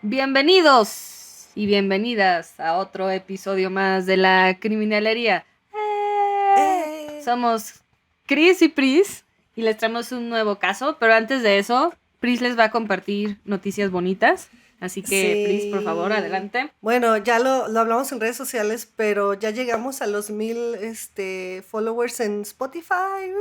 Bienvenidos y bienvenidas a otro episodio más de la criminalería. Somos Chris y Pris y les traemos un nuevo caso, pero antes de eso, Pris les va a compartir noticias bonitas. Así que, Pris, por favor, Sí. adelante. Bueno, ya lo hablamos en redes sociales, pero ya llegamos a los 1000 followers en Spotify.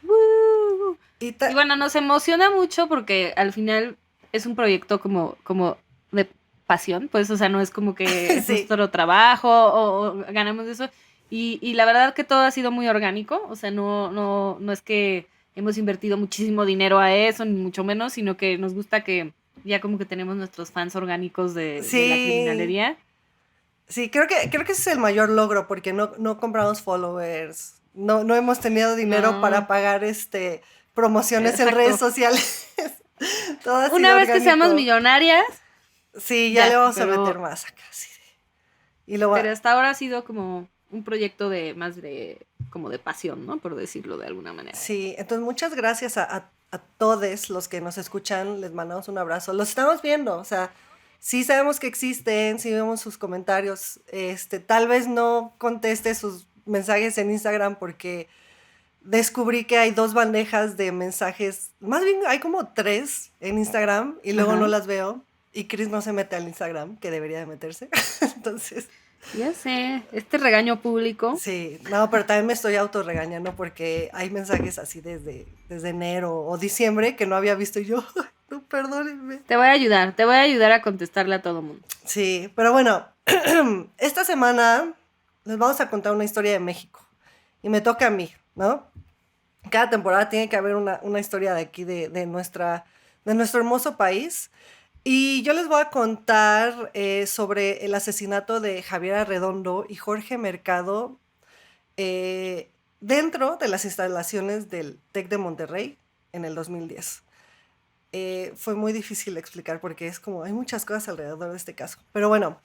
¡Woo! Y Y bueno, nos emociona mucho porque al final es un proyecto como de pasión, pues, o sea, no es como que es sí, nuestro trabajo o ganamos de eso. Y la verdad que todo ha sido muy orgánico, o sea, no es que hemos invertido muchísimo dinero a eso, ni mucho menos, sino que nos gusta que ya como que tenemos nuestros fans orgánicos de la sí, criminalería. sí, creo que ese es el mayor logro, porque no compramos followers, no hemos tenido dinero para No, pagar promociones en redes exacto. sociales. Todo ha Una sido vez que seamos orgánico. millonarias, Sí, ya le ya, vamos a meter más acá, sí. Y lo pero va. hasta ahora ha sido como un proyecto de más de como de pasión, ¿no? Por decirlo de alguna manera. Sí, entonces muchas gracias a todos los que nos escuchan, les mandamos un abrazo. Los estamos viendo, o sea, sí sabemos que existen, sí vemos sus comentarios. Tal vez no conteste sus mensajes en Instagram porque descubrí que hay 2 bandejas de mensajes, más bien hay como 3 en Instagram y luego no Ajá. las veo y Chris no se mete al Instagram, que debería de meterse. Entonces, Ya sé, este regaño público. sí, no, pero también me estoy autorregañando porque hay mensajes así desde enero o diciembre que no había visto y yo, no, perdónenme. Te voy a ayudar a contestarle a todo mundo. Sí, pero bueno, esta semana les vamos a contar una historia de México y me toca a mí, ¿no? Cada temporada tiene que haber una historia de aquí, de nuestro hermoso país. Y yo les voy a contar sobre el asesinato de Javier Arredondo y Jorge Mercado eh, dentro de las instalaciones del TEC de Monterrey en el 2010. Fue muy difícil explicar porque es como hay muchas cosas alrededor de este caso. Pero bueno,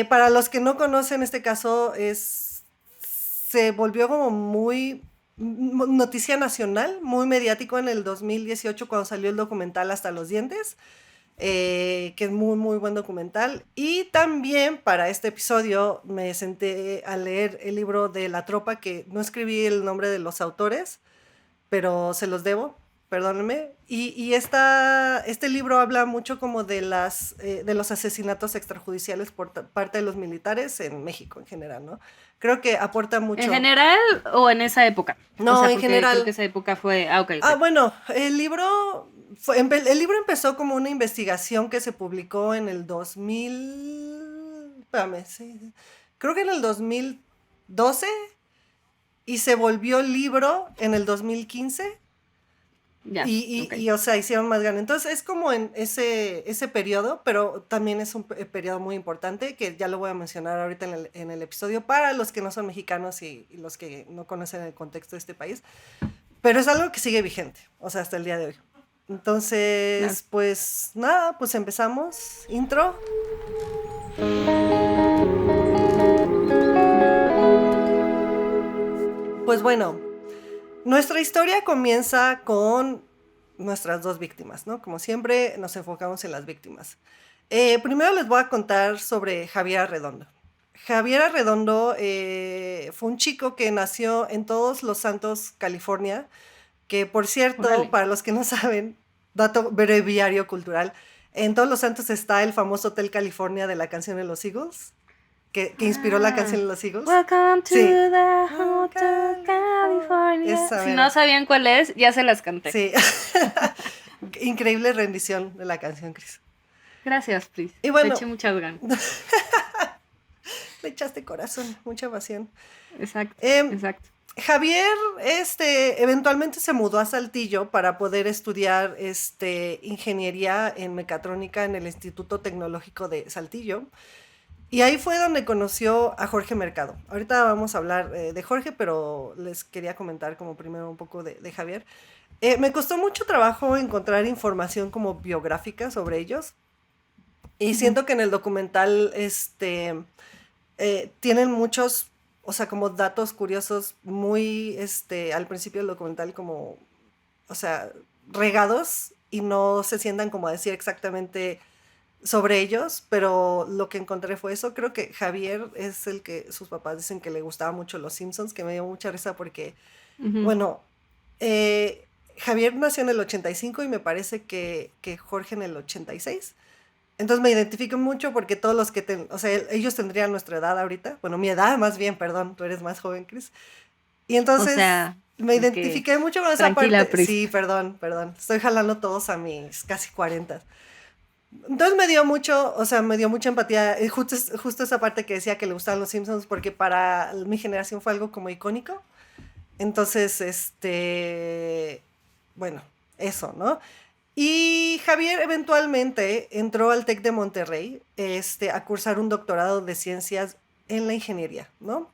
para los que no conocen este caso, se volvió como muy noticia nacional, muy mediático en el 2018 cuando salió el documental Hasta los dientes. Que es muy, muy buen documental. Y también para este episodio me senté a leer el libro de La Tropa, que no escribí el nombre de los autores, pero se los debo, perdónenme. Y este libro habla mucho como de los asesinatos extrajudiciales por parte de los militares en México en general, ¿no? Creo que aporta ¿En mucho. general o en esa época? O No, sea, en porque creo general. que esa época fue. Ah, ok, Ah, ok. bueno, el libro empezó como una investigación que se publicó en el 2000, espérame, sí, creo que en el 2012 y se volvió libro en el 2015 Ya, ok. o sea, hicieron más grande. Entonces es como en ese periodo, pero también es un periodo muy importante que ya lo voy a mencionar ahorita en el episodio para los que no son mexicanos y los que no conocen el contexto de este país. Pero es algo que sigue vigente, o sea, hasta el día de hoy. Claro. Entonces, pues nada, pues empezamos. Intro. Pues bueno, nuestra historia comienza con nuestras 2 víctimas, ¿no? Como siempre, nos enfocamos en las víctimas. Primero les voy a contar sobre Javier Arredondo. Javier Arredondo fue un chico que nació en Todos los Santos, California, que por cierto, Órale. para los que no saben, dato breviario cultural, en Todos los Santos está el famoso Hotel California de la canción de los Eagles, que inspiró la canción Ah. de los Eagles. Welcome to Sí. the Oh, Hotel California. California. Esa Si no mera. sabían cuál es, ya se las canté. Sí. Increíble rendición de la canción, Chris. Gracias, please. Y Le bueno, eché muchas ganas. le echaste corazón, mucha pasión. Exacto, Eh, exacto. Javier, eventualmente se mudó a Saltillo para poder estudiar, ingeniería en mecatrónica en el Instituto Tecnológico de Saltillo. Y ahí fue donde conoció a Jorge Mercado. Ahorita vamos a hablar de Jorge, pero les quería comentar como primero un poco de Javier. Me costó mucho trabajo encontrar información como biográfica sobre ellos. Y Ujú. siento que en el documental, tienen muchos, o sea, como datos curiosos muy, al principio del documental como, o sea, regados y no se sientan como a decir exactamente sobre ellos, pero lo que encontré fue eso. Creo que Javier es el que sus papás dicen que le gustaba mucho Los Simpsons, que me dio mucha risa porque, Ujú. bueno, Javier nació en el 85 y me parece que Jorge en el 86. Entonces me identifico mucho porque todos los que, o sea, ellos tendrían nuestra edad ahorita, bueno, mi edad más bien, perdón, tú eres más joven, Chris. Y O entonces sea, me es que identifiqué mucho con esa tranquila, parte. Pris. Sí, perdón, perdón, estoy jalando todos a mis casi 40. Entonces me dio mucho, o sea, me dio mucha empatía, justo esa parte que decía que le gustaban los Simpsons, porque para mi generación fue algo como icónico. Entonces, bueno, eso, ¿no? Y Javier eventualmente entró al TEC de Monterrey, a cursar un doctorado de ciencias en la ingeniería, ¿no?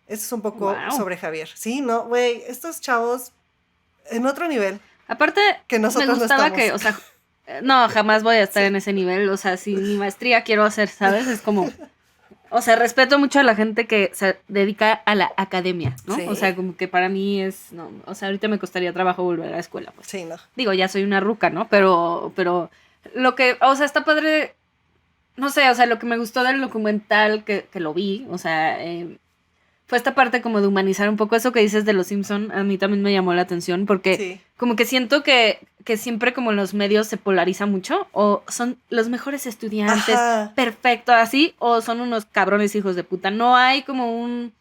Eso es un poco Wow. sobre Javier. Sí, no, güey, estos chavos en otro nivel Aparte, que me nosotros no gustaba que, estamos. o sea, no, jamás voy a estar Sí. en ese nivel. O sea, si mi maestría quiero hacer, ¿sabes? Es como, o sea, respeto mucho a la gente que se dedica a la academia, ¿no? O sea, Sí, como que para mí es, no, o sea, ahorita me costaría trabajo volver a la escuela, pues. sí, no. Digo, ya soy una ruca, ¿no? Pero lo que, o sea, está padre, no sé, o sea, lo que me gustó del documental que lo vi, o sea, fue esta parte como de humanizar un poco eso que dices de los Simpson, a mí también me llamó la atención porque Sí. como que siento que siempre como en los medios se polariza mucho o son los mejores estudiantes, Ajá. perfecto, así, o son unos cabrones hijos de puta. No hay como un...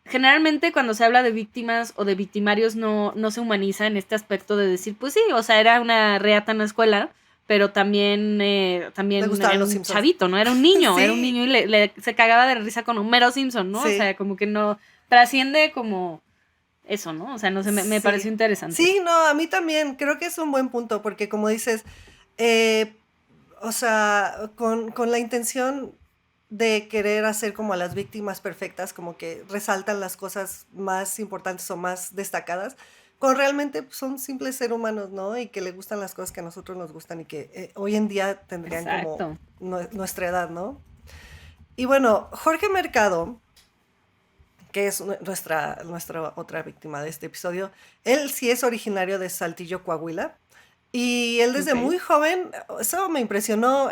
Generalmente cuando se habla de víctimas o de victimarios no se humaniza en este aspecto de decir, pues sí, o sea, era una reata en la escuela, pero también, Le también gustaban era los un Simpsons. chavito, ¿no? Era un Sí, niño y se cagaba de risa con Homero Simpson, ¿no? O sí, sea, como que no trasciende como eso, ¿no? O sea, no sé, me pareció sí. interesante. Sí, no, a mí también creo que es un buen punto porque como dices, eh, o sea, con la intención de querer hacer como a las víctimas perfectas, como que resaltan las cosas más importantes o más destacadas, cuando realmente pues, son simples seres humanos, ¿no? Y que le gustan las cosas que a nosotros nos gustan y que hoy en día tendrían como Exacto. nuestra edad, ¿no? Y bueno, Jorge Mercado, que es nuestra otra víctima de este episodio, él sí es originario de Saltillo, Coahuila. Y él desde Ok. muy joven, eso me impresionó,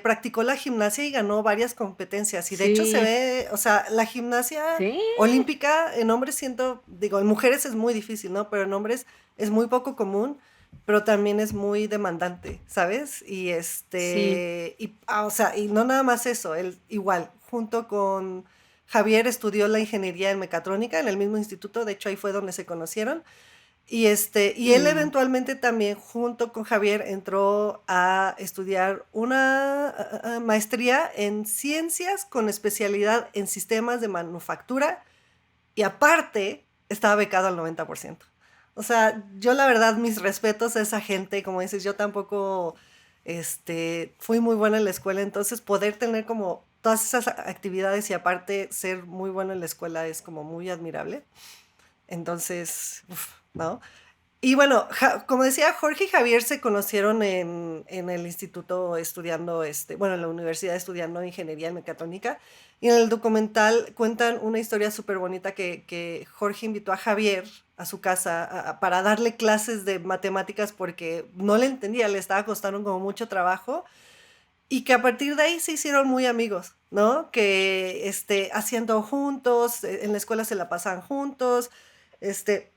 practicó la gimnasia y ganó varias competencias. Y de hecho se Sí, ve, o sea, la gimnasia sí, olímpica en hombres digo, en mujeres es muy difícil, ¿no? Pero en hombres es muy poco común, pero también es muy demandante, ¿sabes? Y sí. o sea, y no nada más eso, él igual, junto con Javier estudió la ingeniería en mecatrónica en el mismo instituto, de hecho ahí fue donde se conocieron. Y él Mm, eventualmente también, junto con Javier, entró a estudiar una maestría en ciencias con especialidad en sistemas de manufactura y aparte estaba becado al 90%. O sea, yo la verdad, mis respetos a esa gente, como dices, yo tampoco fui muy buena en la escuela, entonces poder tener como todas esas actividades y aparte ser muy bueno en la escuela es como muy admirable. Entonces, ¿no? Y bueno, como decía, Jorge y Javier se conocieron en el instituto estudiando, bueno, en la universidad estudiando ingeniería en mecatrónica. Y en el documental cuentan una historia súper bonita que Jorge invitó a Javier a su casa para darle clases de matemáticas porque no le entendía, le estaba costando como mucho trabajo. Y que a partir de ahí se hicieron muy amigos, ¿no? Que haciendo juntos, en la escuela se la pasaban juntos, este,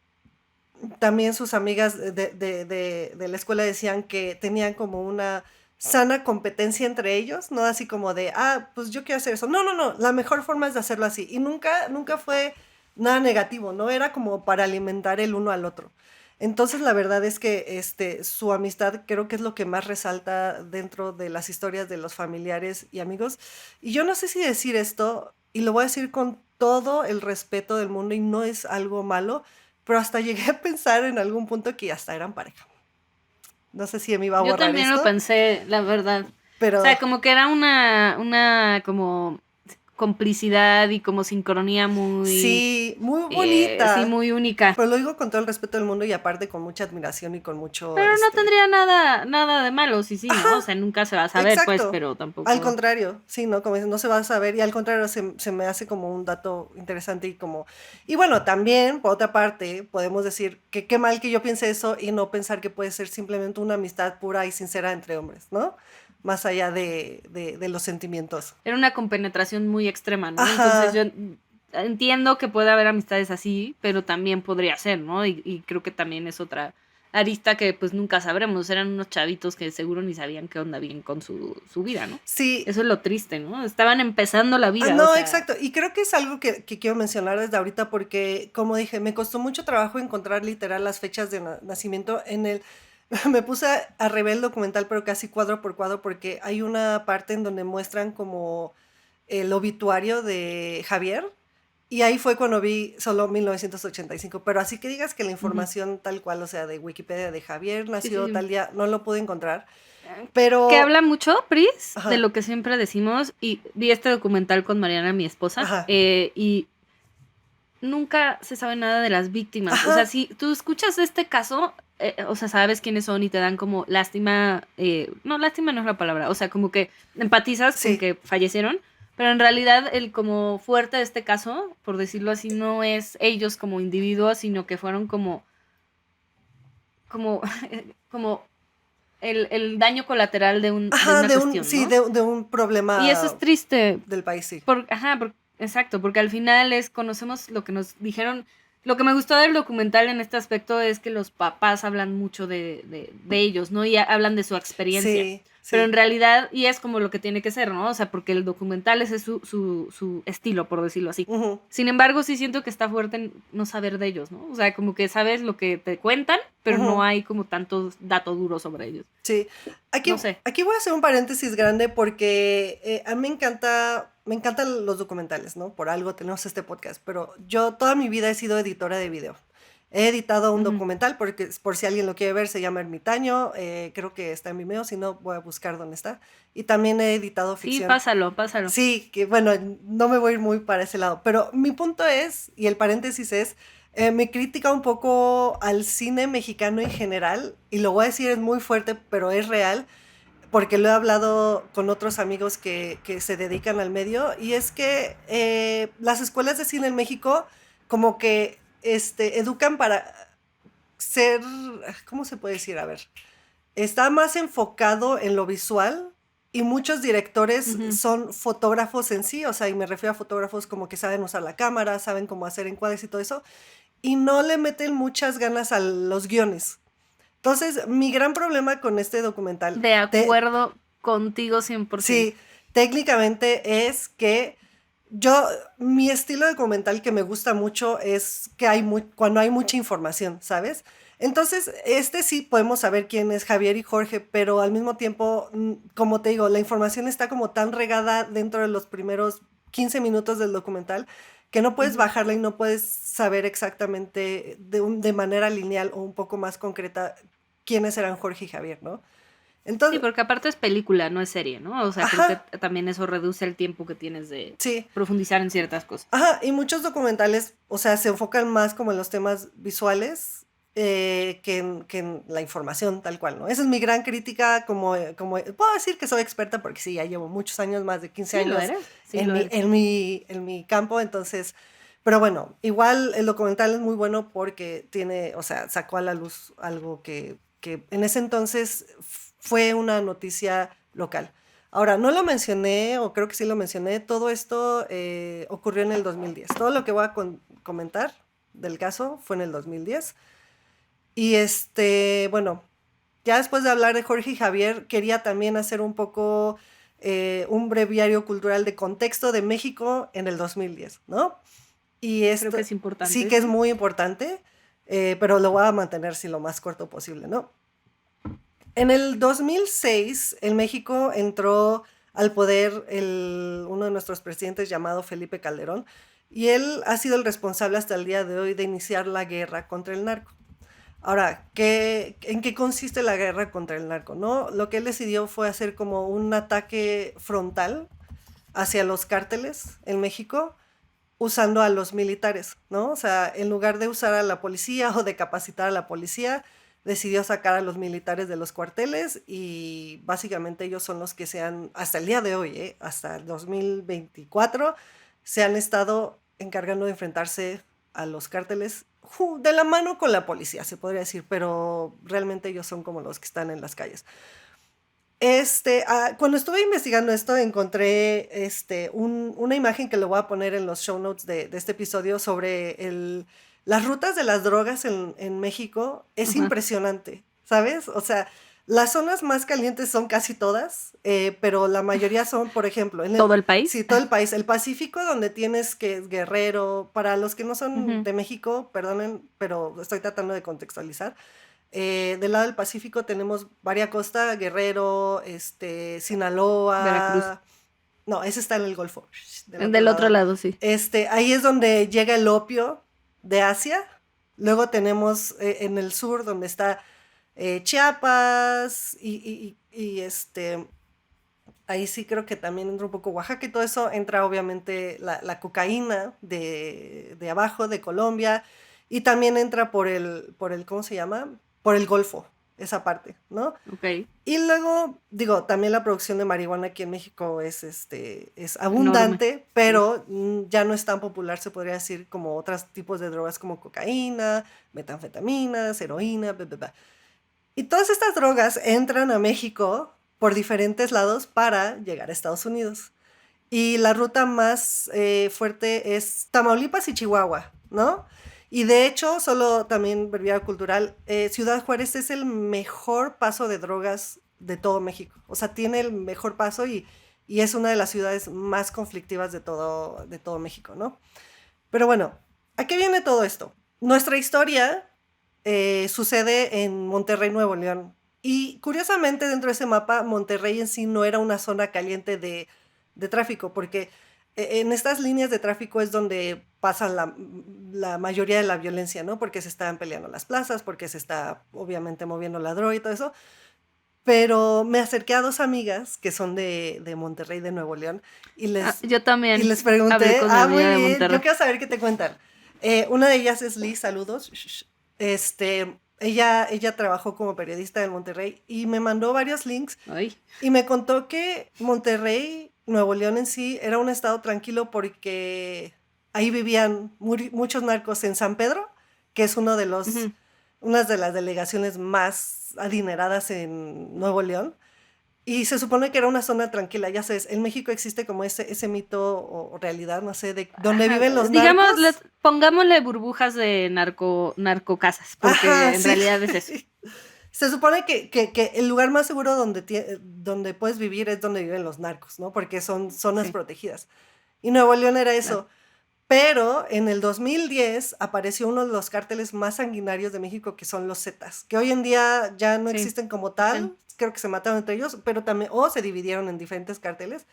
también sus amigas de la escuela decían que tenían como una sana competencia entre ellos, no así como de, pues yo quiero hacer eso. No, no, no, la mejor forma es de hacerlo así. Y nunca fue nada negativo, ¿no? Era como para alimentar el uno al otro. Entonces la verdad es que su amistad creo que es lo que más resalta dentro de las historias de los familiares y amigos. Y yo no sé si decir esto, y lo voy a decir con todo el respeto del mundo y no es algo malo, pero hasta llegué a pensar en algún punto que hasta eran pareja. No sé si me iba a Yo borrar también lo esto, pensé, la verdad. O sea, pero como que era una como complicidad y como sincronía muy, sí, muy sí, bonita. muy única. Pero lo digo con todo el respeto del mundo y aparte con mucha admiración y con mucho, Pero no tendría nada de malo, sí, sí, Ajá, ¿no? O sea, nunca se va a saber, pues, exacto. pero Al tampoco. contrario, sí, ¿no? Como dices, no se va a saber y al contrario se me hace como un dato interesante y como... Y bueno, también, por otra parte, podemos decir que qué mal que yo piense eso y no pensar que puede ser simplemente una amistad pura y sincera entre hombres, ¿no? más allá de los sentimientos. Era una compenetración muy extrema, ¿no? Ajá. Entonces yo entiendo que puede haber amistades así, pero también podría ser, ¿no? Y creo que también es otra arista que pues nunca sabremos. Eran unos chavitos que seguro ni sabían qué onda bien con su vida, ¿no? Sí. Eso es lo triste, ¿no? Estaban empezando la vida. No, o sea, exacto. Y creo que es algo que quiero mencionar desde ahorita porque, como dije, me costó mucho trabajo encontrar literal las fechas de nacimiento en el... Me puse a rever el documental, pero casi cuadro por cuadro, porque hay una parte en donde muestran como el obituario de Javier, y ahí fue cuando vi solo 1985. Pero así que digas que la ujú. información tal cual, o sea, de Wikipedia de Javier Sí, nació sí. tal día, no lo pude encontrar. Que Pero, habla mucho, Pris, de ajá, lo que siempre decimos. Y vi este documental con Mariana, mi esposa, ajá, y nunca se sabe nada de las víctimas. O sea, ajá, si tú escuchas este caso, o sea, sabes quiénes son y te dan como lástima, no, lástima no es la palabra, o sea, como que empatizas con sí, que fallecieron, pero en realidad el como fuerte de este caso, por decirlo así, no es ellos como individuos, sino que fueron como, como el daño colateral de ajá, una cuestión, sí, ¿no? de un Y eso es problema triste, del país, sí. exacto, porque al final conocemos lo que nos dijeron. Lo que me gustó del documental en este aspecto es que los papás hablan mucho de ellos, ¿no? Y hablan de su experiencia. Sí, Pero en sí. realidad, y es como lo que tiene que ser, ¿no? O sea, porque el documental ese es su estilo, por decirlo así. Ujú, Sin embargo, sí siento que está fuerte en no saber de ellos, ¿no? O sea, como que sabes lo que te cuentan, pero no ujú, hay como tanto dato duro sobre ellos. sí. Aquí, No sé. aquí voy a hacer un paréntesis grande porque a mí me encantan los documentales, ¿no? Por algo tenemos este podcast, pero yo toda mi vida he sido editora de video. He editado un Ujú. documental, porque por si alguien lo quiere ver, se llama Ermitaño, creo que está en Vimeo, si no voy a buscar dónde está. Y también he editado Sí, ficción. pásalo, pásalo. Sí, que bueno, no me voy a ir muy para ese lado, pero mi punto es, y el paréntesis es, mi crítica un poco al cine mexicano en general, y lo voy a decir es muy fuerte, pero es real, porque lo he hablado con otros amigos que se dedican al medio, y es que las escuelas de cine en México como que educan para ser, ¿cómo se puede decir? A ver, está más enfocado en lo visual y muchos directores Ujú. son fotógrafos en sí, o sea, y me refiero a fotógrafos como que saben usar la cámara, saben cómo hacer encuadres y todo eso, y no le meten muchas ganas a los guiones. Entonces, mi gran problema con este documental, De acuerdo contigo 100%. sí, técnicamente es que yo, mi estilo de documental que me gusta mucho es que cuando hay mucha información, ¿sabes? Entonces, sí podemos saber quién es Javier y Jorge, pero al mismo tiempo, como te digo, la información está como tan regada dentro de los primeros 15 minutos del documental que no puedes Ujú. bajarla y no puedes saber exactamente de manera lineal o un poco más concreta quiénes eran Jorge y Javier, ¿no? Sí, Entonces, porque aparte es película, no es serie, ¿no? O sea, creo que ajá, también eso reduce el tiempo que tienes de sí. profundizar en ciertas cosas. Ajá, y muchos documentales, o sea, se enfocan más como en los temas visuales que en la información tal cual, ¿no? Esa es mi gran crítica, puedo decir que soy experta porque sí, ya llevo muchos años, más de 15 Sí, lo años eres, sí, en lo mi, eres. en mi, en mi campo, entonces, pero bueno, igual el documental es muy bueno porque tiene, o sea, sacó a la luz algo que en ese entonces fue una noticia local. Ahora, no lo mencioné, o creo que sí lo mencioné, todo esto ocurrió en el 2010. Todo lo que voy a comentar del caso fue en el 2010. Y bueno, ya después de hablar de Jorge y Javier, quería también hacer un poco un breviario cultural de contexto de México en el 2010, ¿no? Y Creo que esto es sí importante, que es sí. muy importante, pero lo voy a mantener sí, lo más corto posible, ¿no? En el 2006, en México entró al poder uno de nuestros presidentes llamado Felipe Calderón, y él ha sido el responsable hasta el día de hoy de iniciar la guerra contra el narco. Ahora, ¿en qué consiste la guerra contra el narco? ¿No? Lo que él decidió fue hacer como un ataque frontal hacia los cárteles en México, usando a los militares, ¿no? O sea, en lugar de usar a la policía o de capacitar a la policía, decidió sacar a los militares de los cuarteles, y básicamente ellos son los que hasta el día de hoy, hasta el 2024, se han estado encargando de enfrentarse a los cárteles de la mano con la policía, se podría decir, pero realmente ellos son como los que están en las calles. Cuando estuve investigando esto, encontré una imagen que le voy a poner en los show notes de este episodio sobre las rutas de las drogas en México. Es Ajá. impresionante, ¿sabes? O sea, las zonas más calientes son casi todas, pero la mayoría son, por ejemplo, ¿Todo el país? sí, todo el país. El Pacífico, donde tienes que es Guerrero, para los que no son Ujú. de México, perdonen, pero estoy tratando de contextualizar. Del lado del Pacífico tenemos varias costas, Guerrero, Veracruz. Sinaloa. No, ese está en el Golfo, del otro Del otro lado. lado, sí. Ahí es donde llega el opio de Asia. Luego tenemos en el sur donde está Chiapas ahí sí creo que también entra un poco Oaxaca y todo eso. Entra obviamente la cocaína de abajo, de Colombia, y también entra ¿cómo se llama? Por el Golfo, esa parte, ¿no? Ok. Y luego, digo, también la producción de marihuana aquí en México es Enorme. abundante, Sí. pero ya no es tan popular, se podría decir, como otros tipos de drogas como cocaína, metanfetaminas, heroína, bla, bla, bla. Y todas estas drogas entran a México por diferentes lados para llegar a Estados Unidos. Y la ruta más fuerte es Tamaulipas y Chihuahua, ¿no? Y de hecho, solo también brevia cultural, Ciudad Juárez es el mejor paso de drogas de todo México. O sea, tiene el mejor paso y es una de las ciudades más conflictivas de todo México, ¿no? Pero bueno, ¿a qué viene todo esto? Nuestra historia sucede en Monterrey, Nuevo León. Y curiosamente, dentro de ese mapa, Monterrey en sí no era una zona caliente de tráfico, porque en estas líneas de tráfico es donde pasa la mayoría de la violencia, ¿no? Porque se están peleando las plazas, porque se está obviamente moviendo la droga y todo eso. Pero me acerqué a dos amigas que son de Monterrey, de Nuevo León, y les, Yo y también les hablé pregunté, con mi muy amiga de bien, yo Monterrey. quiero saber qué te cuentan. Una de ellas es Liz, saludos. Ella trabajó como periodista en Monterrey y me mandó varios links Ay. y me contó que Monterrey, Nuevo León en sí, era un estado tranquilo porque ahí vivían muchos narcos en San Pedro, que es Ujú. una de las delegaciones más adineradas en Nuevo León. Y se supone que era una zona tranquila, ya sabes, en México existe como ese mito o realidad, no sé, de donde Ajá, viven los digamos, narcos. pongámosle burbujas de narcocasas, Ajá, porque en sí. realidad es eso. Se supone que el lugar más seguro donde puedes vivir es donde viven los narcos, ¿no? Porque son zonas Sí, protegidas. Y Nuevo León era claro. eso. Pero en el 2010 apareció uno de los cárteles más sanguinarios de México, que son los Zetas, que hoy en día ya no Sí. existen como Están. tal, creo que se mataron entre ellos, pero también, o se dividieron en diferentes cárteles.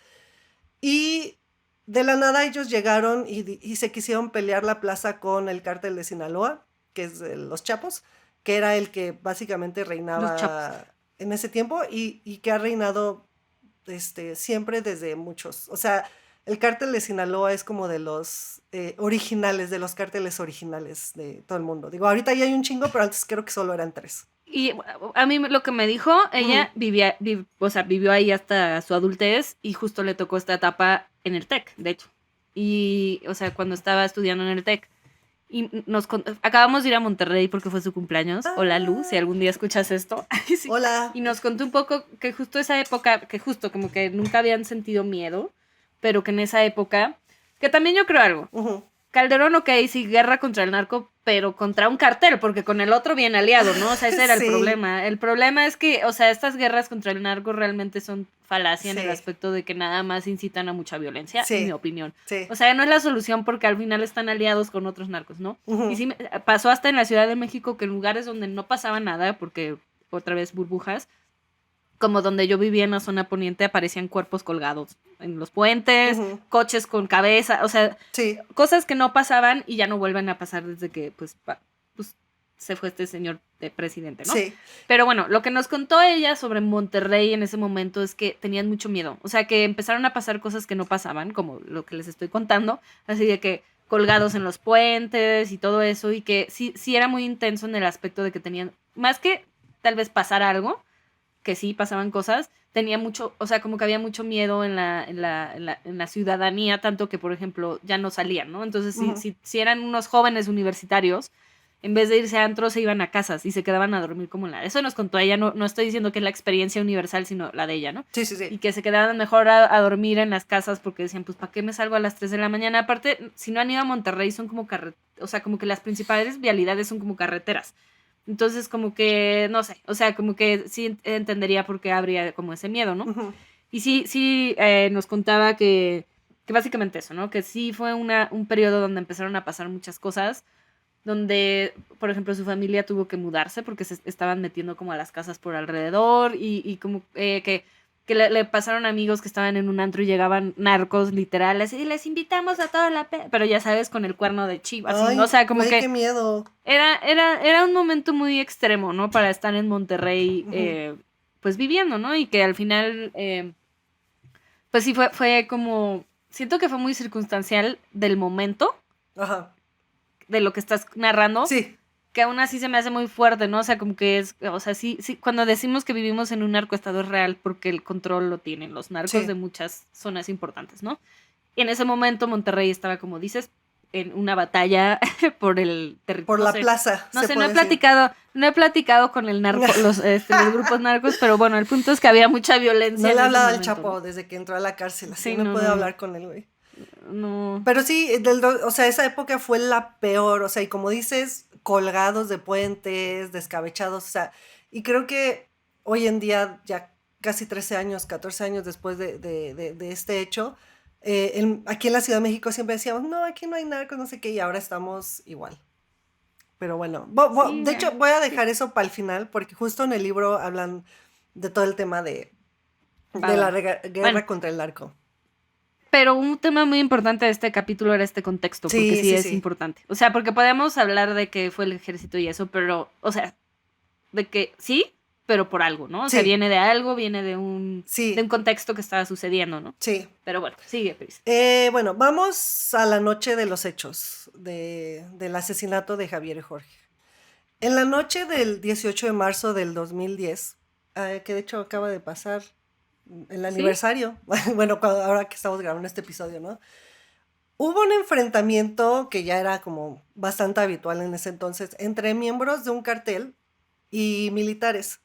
Y de la nada ellos llegaron y se quisieron pelear la plaza con el cártel de Sinaloa, que es de los Chapos, que era el que básicamente Los chapos. reinaba en ese tiempo y que ha reinado siempre desde muchos. O sea, el cártel de Sinaloa es como de los originales, de los cárteles originales de todo el mundo. Digo, ahorita ya hay un chingo, pero antes creo que solo eran 3. Y a mí lo que me dijo, Ujú. ella o sea, vivió ahí hasta su adultez y justo le tocó esta etapa en el TEC, de hecho. Y, o sea, cuando estaba estudiando en el TEC. Y acabamos de ir a Monterrey porque fue su cumpleaños. Hola Lu, si Ah, algún día escuchas esto. Ay, sí. hola. Y nos contó un poco que justo esa época, que justo como que nunca habían sentido miedo, pero que en esa época, que también yo creo algo. Ujú. Calderón, ok, sí, guerra contra el narco, pero contra un cartel, porque con el otro bien aliado, ¿no? O sea, ese era el Sí, problema. El problema es que, o sea, estas guerras contra el narco realmente son falacia en el sí, aspecto de que nada más incitan a mucha violencia, en mi sí, opinión. sí. O sea, no es la solución porque al final están aliados con otros narcos, ¿no? Y Ujú. sí, pasó hasta en la Ciudad de México que en lugares donde no pasaba nada, porque otra vez burbujas, como donde yo vivía en la zona poniente, aparecían cuerpos colgados en los puentes, Ujú. coches con cabeza, o sea, Sí, cosas que no pasaban y ya no vuelven a pasar desde que pues se fue este señor de presidente, ¿no? sí. Pero bueno, lo que nos contó ella sobre Monterrey en ese momento es que tenían mucho miedo, o sea, que empezaron a pasar cosas que no pasaban, como lo que les estoy contando, así de que colgados en los puentes y todo eso, y que sí era muy intenso en el aspecto de que tenían, más que tal vez pasar algo, que sí pasaban cosas, tenía mucho, o sea, como que había mucho miedo en la ciudadanía, tanto que, por ejemplo, ya no salían, ¿no? Entonces, Ujú. si eran unos jóvenes universitarios en vez de irse a antros, se iban a casas y se quedaban a dormir como en la... Eso nos contó ella, no estoy diciendo que es la experiencia universal, sino la de ella, ¿no? Sí, sí, sí. Y que se quedaban mejor a dormir en las casas porque decían, pues, ¿para qué me salgo a las 3 de la mañana? Aparte, si no han ido a Monterrey, son como o sea, como que las principales vialidades son como carreteras. Entonces, como que, no sé, o sea, como que sí entendería por qué habría como ese miedo, ¿no? Ujú. Y sí, nos contaba que básicamente eso, ¿no? Que sí fue un periodo donde empezaron a pasar muchas cosas, donde, por ejemplo, su familia tuvo que mudarse porque se estaban metiendo como a las casas por alrededor y como que le pasaron amigos que estaban en un antro y llegaban narcos literales y les invitamos a toda la... Pero ya sabes, con el cuerno de chivo, así, ¿no? O Ay, sea, como güey, que qué miedo. era un momento muy extremo, ¿no? Para estar en Monterrey, Ujú. pues viviendo, ¿no? Y que al final, pues sí fue como... Siento que fue muy circunstancial del momento, Ajá. de lo que estás narrando, Sí, que aún así se me hace muy fuerte, ¿no? O sea, como que es, o sea, sí, cuando decimos que vivimos en un narcoestado es real porque el control lo tienen los narcos sí. de muchas zonas importantes, ¿no? Y en ese momento Monterrey estaba, como dices, en una batalla por el Por no la sé, plaza, no se sé, no puede he decir. platicado con el narco, los grupos narcos, pero bueno, el punto es que había mucha No violencia le en he ese hablado al momento, ¿no? Chapo desde que entró a la cárcel, así Sí, no he no, podido no, hablar con él, güey. no, Pero sí, o sea, esa época fue la peor, o sea, y como dices, colgados de puentes, descabechados, o sea, y creo que hoy en día, ya casi 13 años, 14 años después de este hecho, aquí en la Ciudad de México siempre decíamos, no, aquí no hay narcos, no sé qué, y ahora estamos igual. Pero bueno, sí, de hecho voy a sí, dejar eso para el final, porque justo en el libro hablan de todo el tema va, de la va. Bueno, guerra contra el narco. pero un tema muy importante de este capítulo era este contexto, porque Sí, sí sí, es sí. importante. O sea, porque podemos hablar de que fue el ejército y eso, pero, o sea, de que sí, pero por algo, ¿no? O sea, Sí, viene de algo, viene de un sí, contexto que estaba sucediendo, ¿no? sí. Pero bueno, sigue, Pris. Bueno, vamos a la noche de los hechos del asesinato de Javier y Jorge. En la noche del 18 de marzo del 2010, que de hecho acaba de pasar el ¿Sí? aniversario, bueno, ahora que estamos grabando este episodio, ¿no? Hubo un enfrentamiento que ya era como bastante habitual en ese entonces entre miembros de un cartel y militares.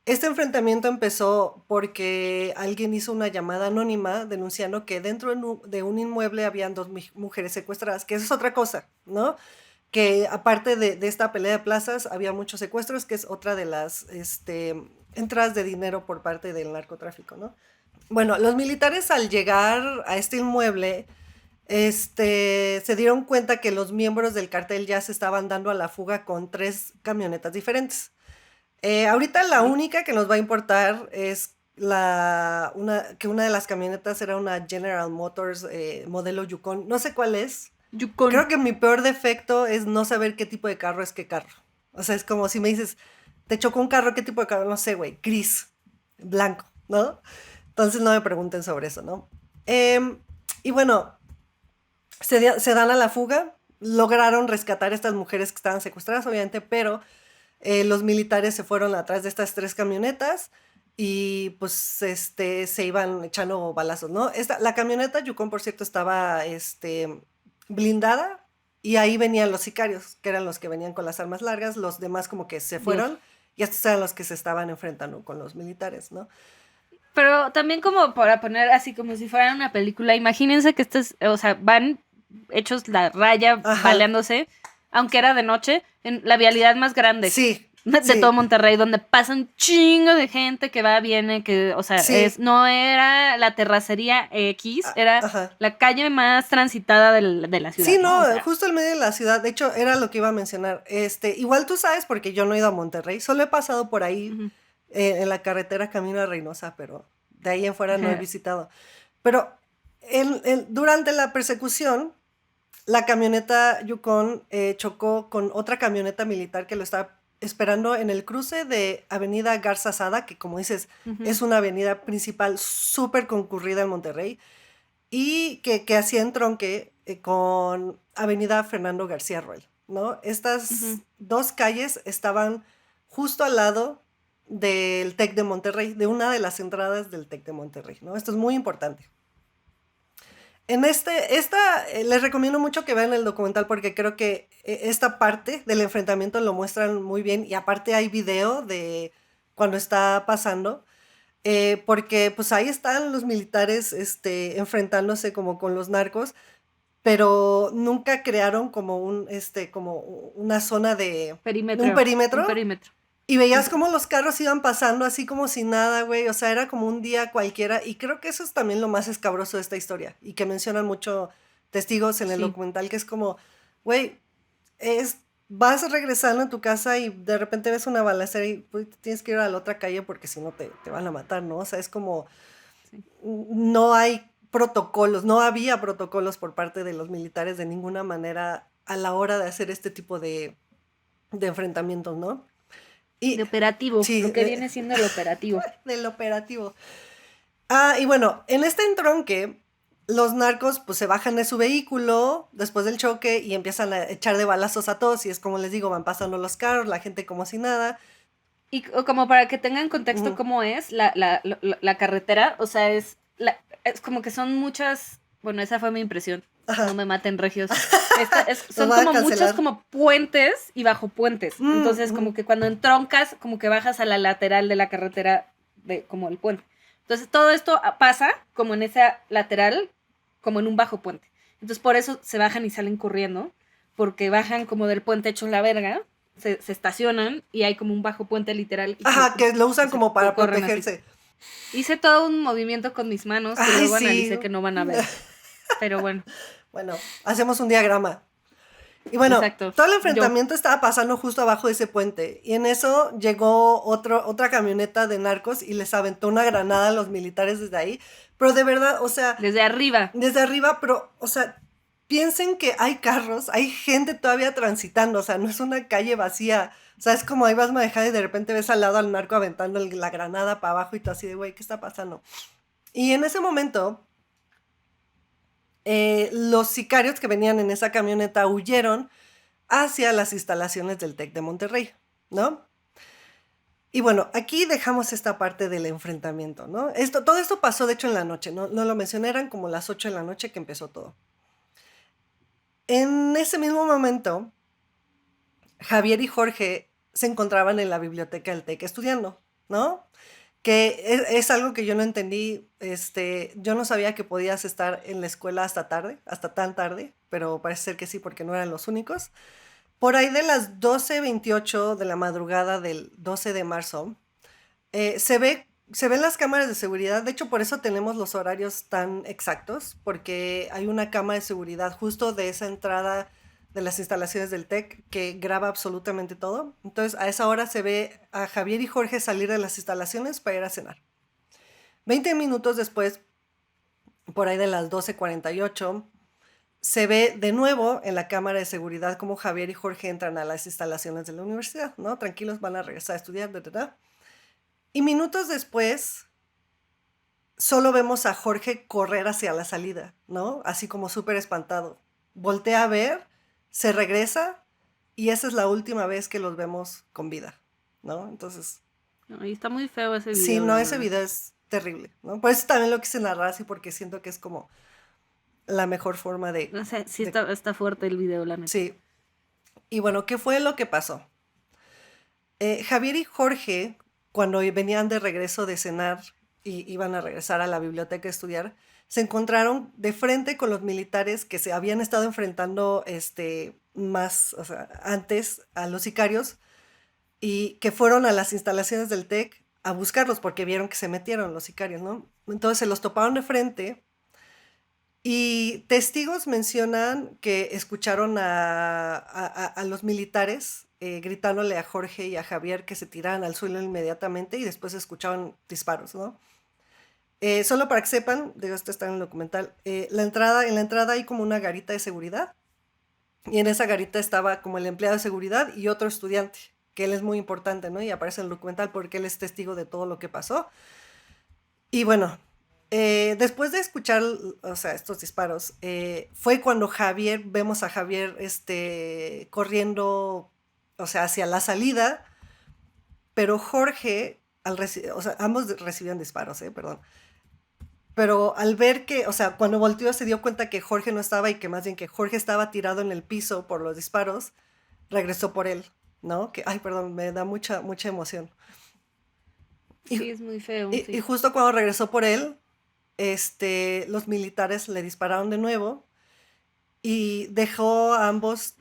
Este enfrentamiento empezó porque alguien hizo una llamada anónima denunciando que dentro de un inmueble habían dos mujeres secuestradas, que eso es otra cosa, ¿no? Que aparte de esta pelea de plazas, había muchos secuestros, que es otra de las entradas de dinero por parte del narcotráfico, ¿no? Bueno, los militares al llegar a este inmueble, se dieron cuenta que los miembros del cartel ya se estaban dando a la fuga con 3 camionetas diferentes. Ahorita la Ok. única que nos va a importar es que una de las camionetas era una General Motors modelo Yukon. No sé cuál es. Yukon. Creo que mi peor defecto es no saber qué tipo de carro es qué carro. O sea, es como si me dices, te chocó un carro, ¿qué tipo de carro? No sé, güey, gris, blanco, ¿no? Entonces no me pregunten sobre eso, ¿no? Em, y bueno, se dan a la fuga, lograron rescatar a estas mujeres que estaban secuestradas, obviamente, pero los militares se fueron atrás de estas 3 camionetas y pues se iban echando balazos, ¿no? La camioneta Yukon, por cierto, estaba blindada y ahí venían los sicarios, que eran los que venían con las armas largas, los demás como que se Dios. fueron y estos eran los que se estaban enfrentando con los militares, ¿no? Pero también como para poner así como si fuera una película, imagínense que estos, o sea, van hechos la raya, Ajá, baleándose, aunque era de noche, en la vialidad más grande sí, de todo sí, Monterrey, donde pasa un chingo de gente que va, viene, que, o sea, sí, no era la terracería X, era ajá. la calle más transitada de la Sí, ciudad, ¿no? O no, sea, justo en medio de la ciudad. De hecho, era lo que iba a mencionar. Igual tú sabes, porque yo no he ido a Monterrey, solo he pasado por ahí ujú. en la carretera camino a Reynosa, pero de ahí en fuera no he visitado. Pero durante la persecución, la camioneta Yukon chocó con otra camioneta militar que lo estaba esperando en el cruce de Avenida Garza Sada, que como dices, Ujú. es una avenida principal súper concurrida en Monterrey y que hacía entronque con Avenida Fernando García Roel, ¿no? Ujú. Estas 2 calles estaban justo al lado del TEC de Monterrey, de una de las entradas del TEC de Monterrey, ¿no? Esto es muy importante. Les recomiendo mucho que vean el documental porque creo que esta parte del enfrentamiento lo muestran muy bien y aparte hay video de cuando está pasando, porque pues ahí están los militares enfrentándose como con los narcos, pero nunca crearon como como una zona de un Un perímetro. perímetro. Y veías cómo los carros iban pasando así como si nada, güey. O sea, era como un día cualquiera. Y creo que eso es también lo más escabroso de esta historia. Y que mencionan mucho testigos en el Sí. documental, que es como, güey, vas regresando a tu casa y de repente ves una balacera y pues, tienes que ir a la otra calle porque si no te van a matar, ¿no? O sea, es como, Sí. no hay protocolos, no había protocolos por parte de los militares de ninguna manera a la hora de hacer este tipo de enfrentamientos, ¿no? De Y operativo, sí, lo que viene siendo el operativo. del operativo. Y bueno, en este entronque, los narcos pues se bajan de su vehículo después del choque y empiezan a echar de balazos a todos y es como les digo, van pasando los carros, la gente como si nada. Y como para que tengan contexto Ujú. cómo es la carretera, o sea, es como que son muchas, bueno, esa fue mi impresión, no Ajá. me maten regios. Nos Son van a como muchos cancelar. como puentes y bajo puentes. Entonces, como Ujú. que cuando entroncas, como que bajas a la lateral de la carretera, como el puente. Entonces, todo esto pasa como en esa lateral, como en un bajo puente. Entonces, por eso se bajan y salen corriendo, porque bajan como del puente hecho la verga, se estacionan y hay como un bajo puente literal y Ajá, que lo usan como para corren así. protegerse. Hice todo un movimiento con mis manos que Ay, luego sí. analicé que no van a ver. Pero bueno, Bueno, hacemos un diagrama. Y bueno, exacto. todo el Yo. enfrentamiento estaba pasando justo abajo de ese puente. Y en eso llegó otra camioneta de narcos y les aventó una granada a los militares desde ahí. Pero de verdad, o sea, Desde arriba. desde arriba, pero, o sea, piensen que hay carros, hay gente todavía transitando, o sea, no es una calle vacía. O sea, es como ahí vas manejando y de repente ves al lado al narco aventando la granada para abajo y tú así de, güey, ¿qué está pasando? Y en ese momento, los sicarios que venían en esa camioneta huyeron hacia las instalaciones del TEC de Monterrey, ¿no? Y bueno, aquí dejamos esta parte del enfrentamiento, ¿no? Todo esto pasó, de hecho, en la noche, ¿no? No lo mencioné, eran como las 8 de la noche que empezó todo. En ese mismo momento, Javier y Jorge se encontraban en la biblioteca del TEC estudiando, ¿no? Que es algo que yo no entendí, yo no sabía que podías estar en la escuela hasta tarde, hasta tan tarde, pero parece ser que sí, porque no eran los únicos. Por ahí de las 12:28 de la madrugada del 12 de marzo, se ven las cámaras de seguridad. De hecho, por eso tenemos los horarios tan exactos, porque hay una cámara de seguridad justo de esa entrada de las instalaciones del TEC que graba absolutamente todo. Entonces, a esa hora se ve a Javier y Jorge salir de las instalaciones para ir a cenar. 20 minutos después, por ahí de las 12:48, se ve de nuevo en la cámara de seguridad como Javier y Jorge entran a las instalaciones de la universidad, ¿no? Tranquilos, van a regresar a estudiar, Y minutos después, solo vemos a Jorge correr hacia la salida, ¿no? Así como súper espantado. Voltea a ver, se regresa y esa es la última vez que los vemos con vida, ¿no? Entonces, No, y está muy feo ese video, sí, no, la ese verdad. video es terrible, ¿no? Por eso también lo quise narrar así porque siento que es como la mejor forma No sé, sí de está fuerte el video, la neta. sí. Y bueno, ¿qué fue lo que pasó? Javier y Jorge, cuando venían de regreso de cenar y iban a regresar a la biblioteca a estudiar, se encontraron de frente con los militares que se habían estado enfrentando más, o sea, antes a los sicarios y que fueron a las instalaciones del TEC a buscarlos porque vieron que se metieron los sicarios, ¿no? Entonces se los toparon de frente y testigos mencionan que escucharon a los militares gritándole a Jorge y a Javier que se tiraran al suelo inmediatamente y después escuchaban disparos, ¿no? Solo para que sepan, digo, esto está en el documental, en la entrada hay como una garita de seguridad y en esa garita estaba como el empleado de seguridad y otro estudiante, que él es muy importante, ¿no? Y aparece en el documental porque él es testigo de todo lo que pasó. Y bueno, después de escuchar, o sea, estos disparos, fue cuando vemos a Javier, corriendo, o sea, hacia la salida, pero Jorge, o sea, ambos recibieron disparos, perdón. pero al ver que, o sea, cuando volteó se dio cuenta que Jorge no estaba y que más bien que Jorge estaba tirado en el piso por los disparos, regresó por él, ¿no? Que, ay, perdón, me da mucha, mucha emoción. Y, Sí, es muy feo, y sí. justo cuando regresó por él, los militares le dispararon de nuevo y dejó a ambos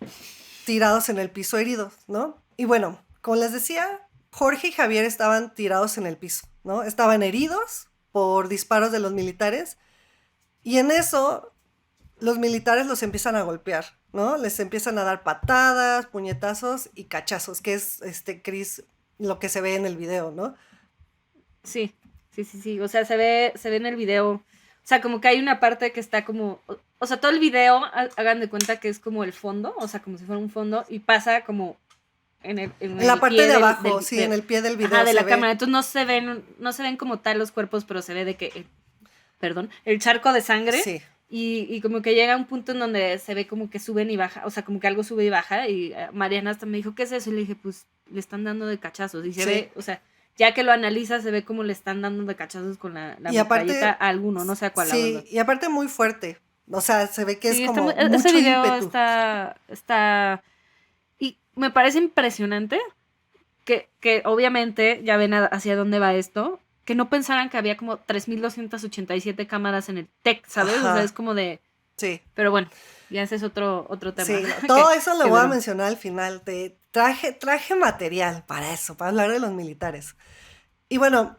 tirados en el piso heridos, ¿no? Y bueno, como les decía, Jorge y Javier estaban tirados en el piso, ¿no? Estaban heridos por disparos de los militares y en eso los militares los empiezan a golpear, ¿no? Les empiezan a dar patadas, puñetazos y cachazos, que es, Chris, lo que se ve en el video, ¿no? Sí, sí, sí, sí. O sea, se ve en el video. O sea, como que hay una parte que está como. O sea, todo el video, hagan de cuenta que es como el fondo, o sea, como si fuera un fondo, y pasa como en En la el parte pie de abajo, sí, en del el pie del ajá, video de se la ve. cámara. Entonces no se ven como tal los cuerpos, pero se ve de que, perdón, el charco de sangre. Sí, Y como que llega un punto en donde se ve como que suben y baja, o sea, como que algo sube y baja. Y Mariana hasta me dijo, ¿qué es eso? Y le dije, pues le están dando de cachazos. Y se sí. ve, o sea, ya que lo analiza, se ve como le están dando de cachazos con la Y metralleta aparte, a alguno, no sé a cuál, la verdad. sí, y aparte muy fuerte. O sea, se ve que es Sí, como ese mucho video ímpetu. está. Y me parece impresionante que obviamente ya ven hacia dónde va esto. Que no pensaran que había como 3,287 cámaras en el TEC, ¿sabes? O sea, es Ajá, como de. sí. Pero bueno, ya ese es otro tema. Sí, no, todo que, eso lo que voy a veremos. mencionar al final. Traje material para eso, para hablar de los militares. Y bueno,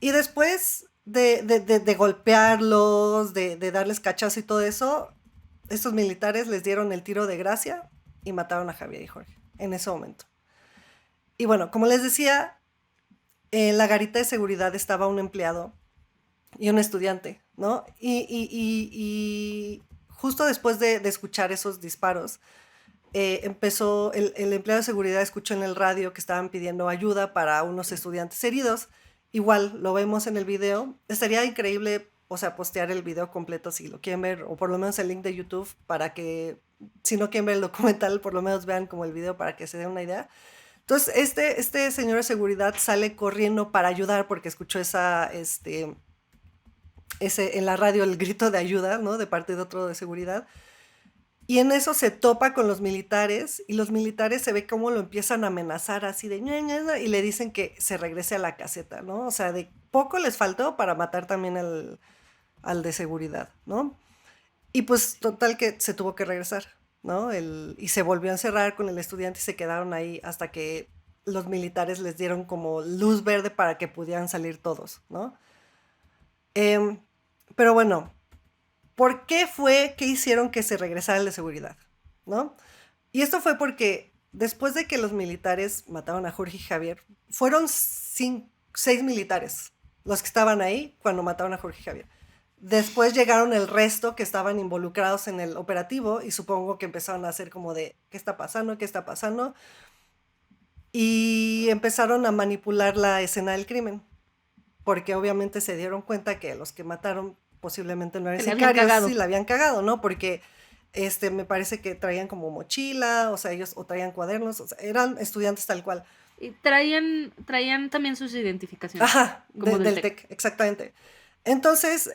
y después de golpearlos, de darles cachazo y todo eso, estos militares les dieron el tiro de gracia y mataron a Javier y Jorge en ese momento. Y bueno, como les decía, en la garita de seguridad estaba un empleado y un estudiante, ¿no? Y justo después de escuchar esos disparos, empezó, el empleado de seguridad escuchó en el radio que estaban pidiendo ayuda para unos estudiantes heridos. Igual lo vemos en el video. Estaría increíble, o sea, postear el video completo si lo quieren ver, o por lo menos el link de YouTube para que, si no quieren ver el documental, por lo menos vean como el video para que se den una idea. Entonces, este señor de seguridad sale corriendo para ayudar porque escuchó en la radio el grito de ayuda, ¿no? De parte de otro de seguridad. Y en eso se topa con los militares y los militares se ve cómo lo empiezan a amenazar así de ña, ña, ña, y le dicen que se regrese a la caseta, ¿no? O sea, de poco les faltó para matar también al de seguridad, ¿no? Y pues total que se tuvo que regresar, ¿no? Y se volvió a encerrar con el estudiante y se quedaron ahí hasta que los militares les dieron como luz verde para que pudieran salir todos, ¿no? Em, pero bueno, ¿por qué fue que hicieron que se regresara el de seguridad? ¿No? Y esto fue porque después de que los militares mataron a Jorge y Javier, fueron 6 militares los que estaban ahí cuando mataron a Jorge y Javier. Después llegaron el resto que estaban involucrados en el operativo y supongo que empezaron a hacer como de, ¿qué está pasando? ¿Qué está pasando? Y empezaron a manipular la escena del crimen, porque obviamente se dieron cuenta que los que mataron posiblemente no eran Se le habían sicarios cagado. y la habían cagado, ¿no? Porque me parece que traían como mochila, o sea, ellos o traían cuadernos, o sea, eran estudiantes tal cual. Y traían también sus identificaciones, Ajá, como del del TEC. TEC, exactamente. Entonces,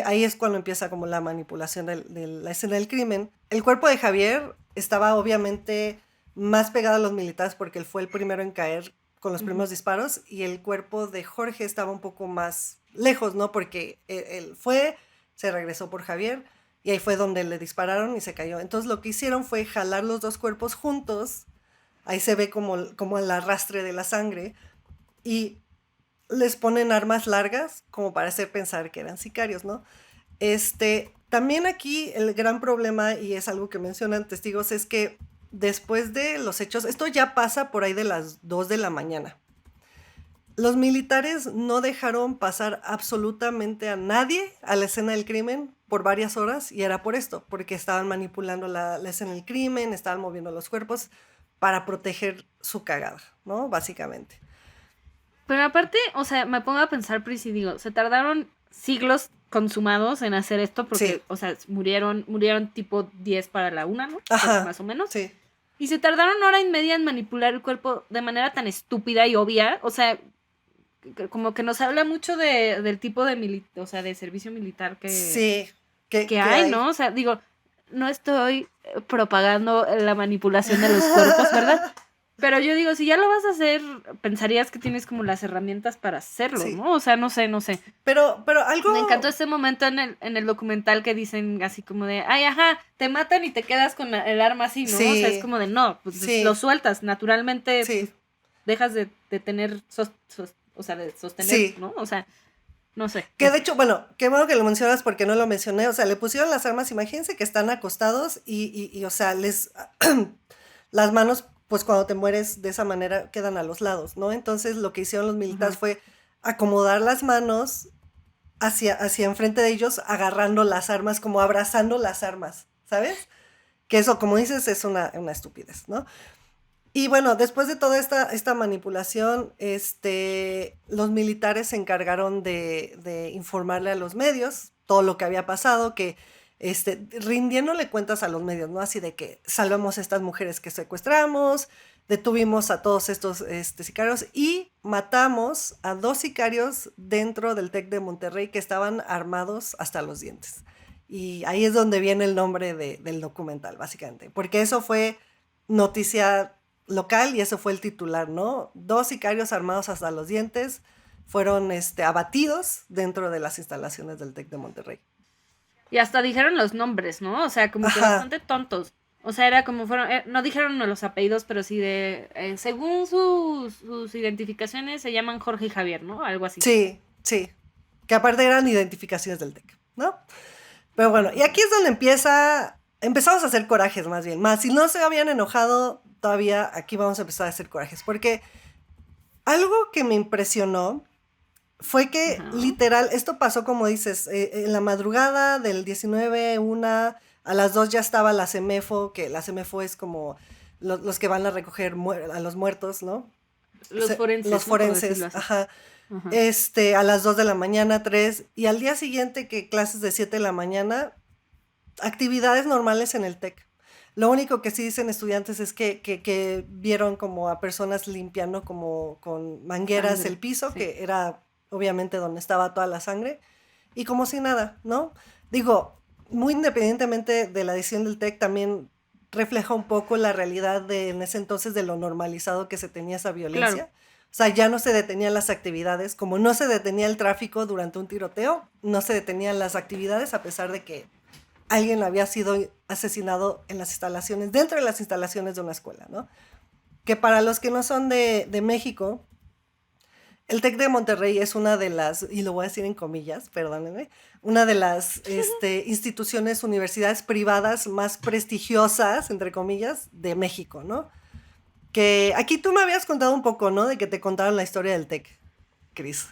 ahí es cuando empieza como la manipulación de la escena del crimen. El cuerpo de Javier estaba obviamente más pegado a los militares porque él fue el primero en caer con los primeros disparos y el cuerpo de Jorge estaba un poco más lejos, ¿no? Porque él fue, se regresó por Javier y ahí fue donde le dispararon y se cayó. Entonces lo que hicieron fue jalar los dos cuerpos juntos, ahí se ve como el arrastre de la sangre y les ponen armas largas como para hacer pensar que eran sicarios, ¿no? También aquí el gran problema, y es algo que mencionan testigos, es que después de los hechos, esto ya pasa por ahí de las 2 de la mañana. Los militares no dejaron pasar absolutamente a nadie a la escena del crimen por varias horas y era por esto, porque estaban manipulando la escena del crimen, estaban moviendo los cuerpos para proteger su cagada, ¿no? Básicamente. Pero aparte, o sea, me pongo a pensar, Pris, y digo, se tardaron siglos consumados en hacer esto Sí, porque, o sea, murieron tipo 10 para la 1, ¿no? ajá, Más o menos. sí. Y se tardaron hora y media en manipular el cuerpo de manera tan estúpida y obvia. O sea, como que nos habla mucho del tipo de o sea, de servicio militar Sí, que hay, ¿no? O sea, digo, no estoy propagando la manipulación de los cuerpos, ¿verdad? Pero yo digo, si ya lo vas a hacer, pensarías que tienes como las herramientas para hacerlo, Sí. ¿no? O sea, no sé. Pero algo... Me encantó este momento en el documental que dicen así como de, ay, ajá, te matan y te quedas con el arma así, ¿no? O sea, es Sí, como de, no, pues lo sí, sueltas, naturalmente, sí, pues dejas de tener, o sea, de sostener, sí. ¿no? O sea, no sé, Que de eso. hecho, bueno, qué bueno que lo mencionas porque no lo mencioné. O sea, le pusieron las armas, imagínense que están acostados y o sea, las manos, pues cuando te mueres de esa manera quedan a los lados, ¿no? Entonces lo que hicieron los militares Ajá. fue acomodar las manos hacia enfrente de ellos, agarrando las armas, como abrazando las armas, ¿sabes? Que eso, como dices, es una estupidez, ¿no? Y bueno, después de toda esta manipulación, los militares se encargaron de informarle a los medios todo lo que había pasado, que rindiéndole cuentas a los medios, ¿no? Así de que salvamos a estas mujeres que secuestramos, detuvimos a todos estos sicarios y matamos a 2 sicarios dentro del TEC de Monterrey que estaban armados hasta los dientes. Y ahí es donde viene el nombre del documental, básicamente, porque eso fue noticia local y eso fue el titular, ¿no? 2 sicarios armados hasta los dientes fueron abatidos dentro de las instalaciones del TEC de Monterrey. Y hasta dijeron los nombres, ¿no? O sea, como que Ajá, bastante tontos. O sea, era como fueron, no dijeron los apellidos, pero sí según sus identificaciones se llaman Jorge y Javier, ¿no? Algo así. sí, sí. Que aparte eran identificaciones del TEC, ¿no? Pero bueno, y aquí es donde empezamos a hacer corajes más bien. Más, si no se habían enojado, todavía aquí vamos a empezar a hacer corajes. Porque algo que me impresionó fue que Ajá. literal, esto pasó como dices, en la madrugada del 19, a las 2 ya estaba la CEMEFO, que la CEMEFO es como los que van a recoger a los muertos, ¿no? Los Los forenses, ¿no? Por decirlo forenses, así. ajá. Ajá. A las 2 de la mañana, 3, y al día siguiente que clases de 7 de la mañana, actividades normales en el TEC. Lo único que sí dicen estudiantes es que vieron como a personas limpiando como con mangueras el Sangre, piso, sí. que era obviamente donde estaba toda la sangre, y como si nada, ¿no? Digo, muy independientemente de la decisión del TEC, también refleja un poco la realidad en ese entonces de lo normalizado que se tenía esa Claro. violencia. O sea, ya no se detenían las actividades, como no se detenía el tráfico durante un tiroteo, no se detenían las actividades a pesar de que alguien había sido asesinado en las instalaciones, dentro de las instalaciones de una escuela, ¿no? Que para los que no son de México, el TEC de Monterrey es una de las, y lo voy a decir en comillas, perdónenme, una de las instituciones, universidades privadas más prestigiosas, entre comillas, de México, ¿no? Que aquí tú me habías contado un poco, ¿no? De que te contaron la historia del TEC, Cris.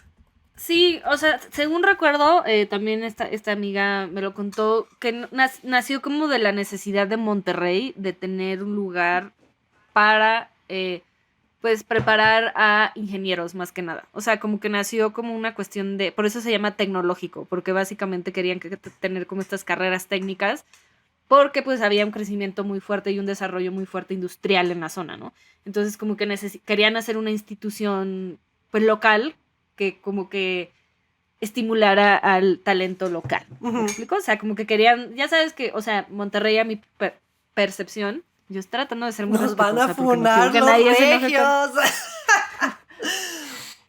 Sí, o sea, según recuerdo, también esta amiga me lo contó, que nació como de la necesidad de Monterrey de tener un lugar para, pues, preparar a ingenieros más que nada. O sea, como que nació como una cuestión de, por eso se llama tecnológico, porque básicamente querían tener como estas carreras técnicas, porque pues había un crecimiento muy fuerte y un desarrollo muy fuerte industrial en la zona, ¿no? Entonces como que querían hacer una institución pues local que como que estimulara al talento local. ¿Me Ujú. explico? O sea, como que querían, ya sabes que, o sea, Monterrey a mi percepción, yo estoy tratando de ser muy Nos van a respetuosa porque no quiero funar que los nadie se enoje con...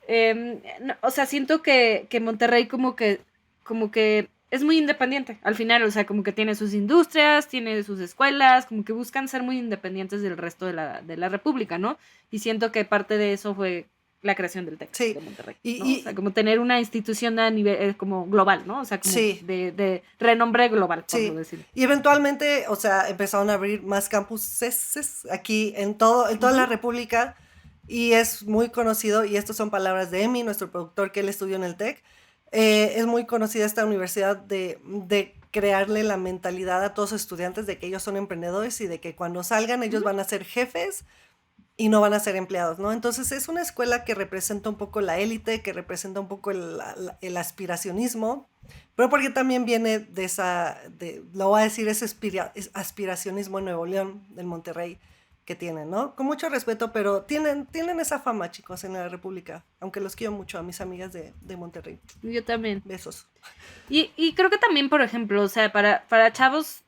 regios. No, o sea, siento que Monterrey como que es muy independiente al final, o sea, como que tiene sus industrias, tiene sus escuelas, como que buscan ser muy independientes del resto de la República, ¿no? Y siento que parte de eso fue la creación del TEC Sí, de Monterrey, y, ¿no? O sea, y como tener una institución a nivel como global, ¿no? O sea, como sí, de renombre global, por lo sí. decirlo. Y eventualmente, o sea, empezaron a abrir más campuses aquí en toda la Ujú. República y es muy conocido, y estas son palabras de Emi, nuestro productor que él estudió en el TEC, es muy conocida esta universidad de crearle la mentalidad a todos los estudiantes de que ellos son emprendedores y de que cuando salgan ellos Ujú. van a ser jefes y no van a ser empleados, ¿no? Entonces es una escuela que representa un poco la élite, que representa un poco el aspiracionismo, pero porque también viene lo voy a decir, ese aspiracionismo en Nuevo León, del Monterrey, que tienen, ¿no? Con mucho respeto, pero tienen esa fama, chicos, en la República. Aunque los quiero mucho a mis amigas de Monterrey. Yo también. Besos. Y creo que también, por ejemplo, o sea, para chavos,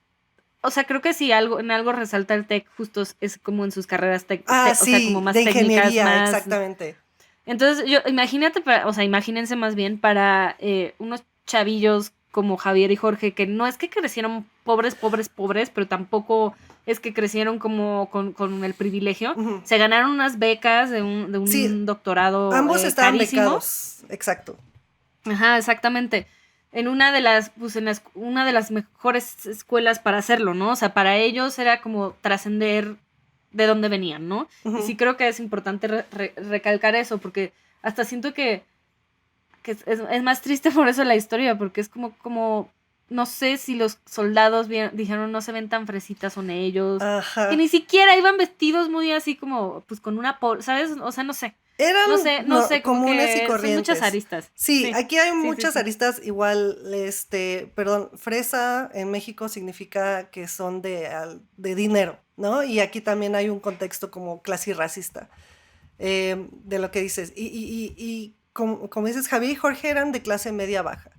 o sea, creo que si en algo resalta el tech, justo es como en sus carreras o sea, como Sí, más de técnicas, ingeniería, más. exactamente. Entonces, imagínate, o sea, imagínense más bien para unos chavillos como Javier y Jorge, que no es que crecieron pobres, pero tampoco es que crecieron como con el privilegio. Ujú. Se ganaron unas becas de Sí, un doctorado ambos estaban carísimo. becados, exacto. Ajá, exactamente. En una de las, pues una de las mejores escuelas para hacerlo, ¿no? O sea, para ellos era como trascender de dónde venían, ¿no? Y sí Ujú. creo que es importante recalcar eso, porque hasta siento que es más triste por eso la historia, porque es como, no sé si los soldados dijeron no se ven tan fresitas son ellos, que Ajá. ni siquiera iban vestidos muy así como, pues con una, ¿sabes? O sea, no sé. Eran No sé, como comunes y que son muchas corrientes. aristas. Sí, Sí, aquí hay sí, sí, muchas sí. aristas. Igual, perdón, fresa en México significa que son de dinero, ¿no? Y aquí también hay un contexto como clasirracista de lo que dices. Y como dices, Javier y Jorge eran de clase media baja.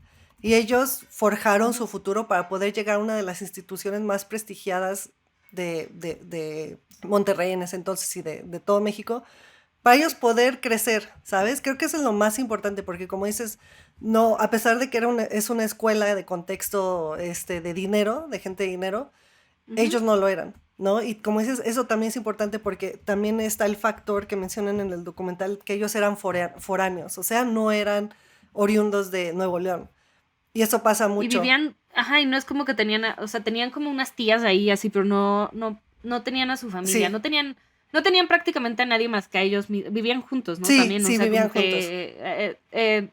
Y ellos forjaron su futuro para poder llegar a una de las instituciones más prestigiadas de Monterrey en ese entonces y de todo México, para ellos poder crecer, ¿sabes? Creo que eso es lo más importante, porque como dices, no, a pesar de que es una escuela de contexto de dinero, de gente de dinero, Ujú. ellos no lo eran, ¿no? Y como dices, eso también es importante porque también está el factor que mencionan en el documental, que ellos eran foráneos, o sea, no eran oriundos de Nuevo León. Y eso pasa Y mucho. vivían, ajá, y no es como que tenían, o sea, tenían como unas tías ahí así, pero no tenían a su familia, Sí, no tenían prácticamente a nadie más que a ellos, vivían juntos, ¿no? sí, También, o sí, sea, vivían como juntos. que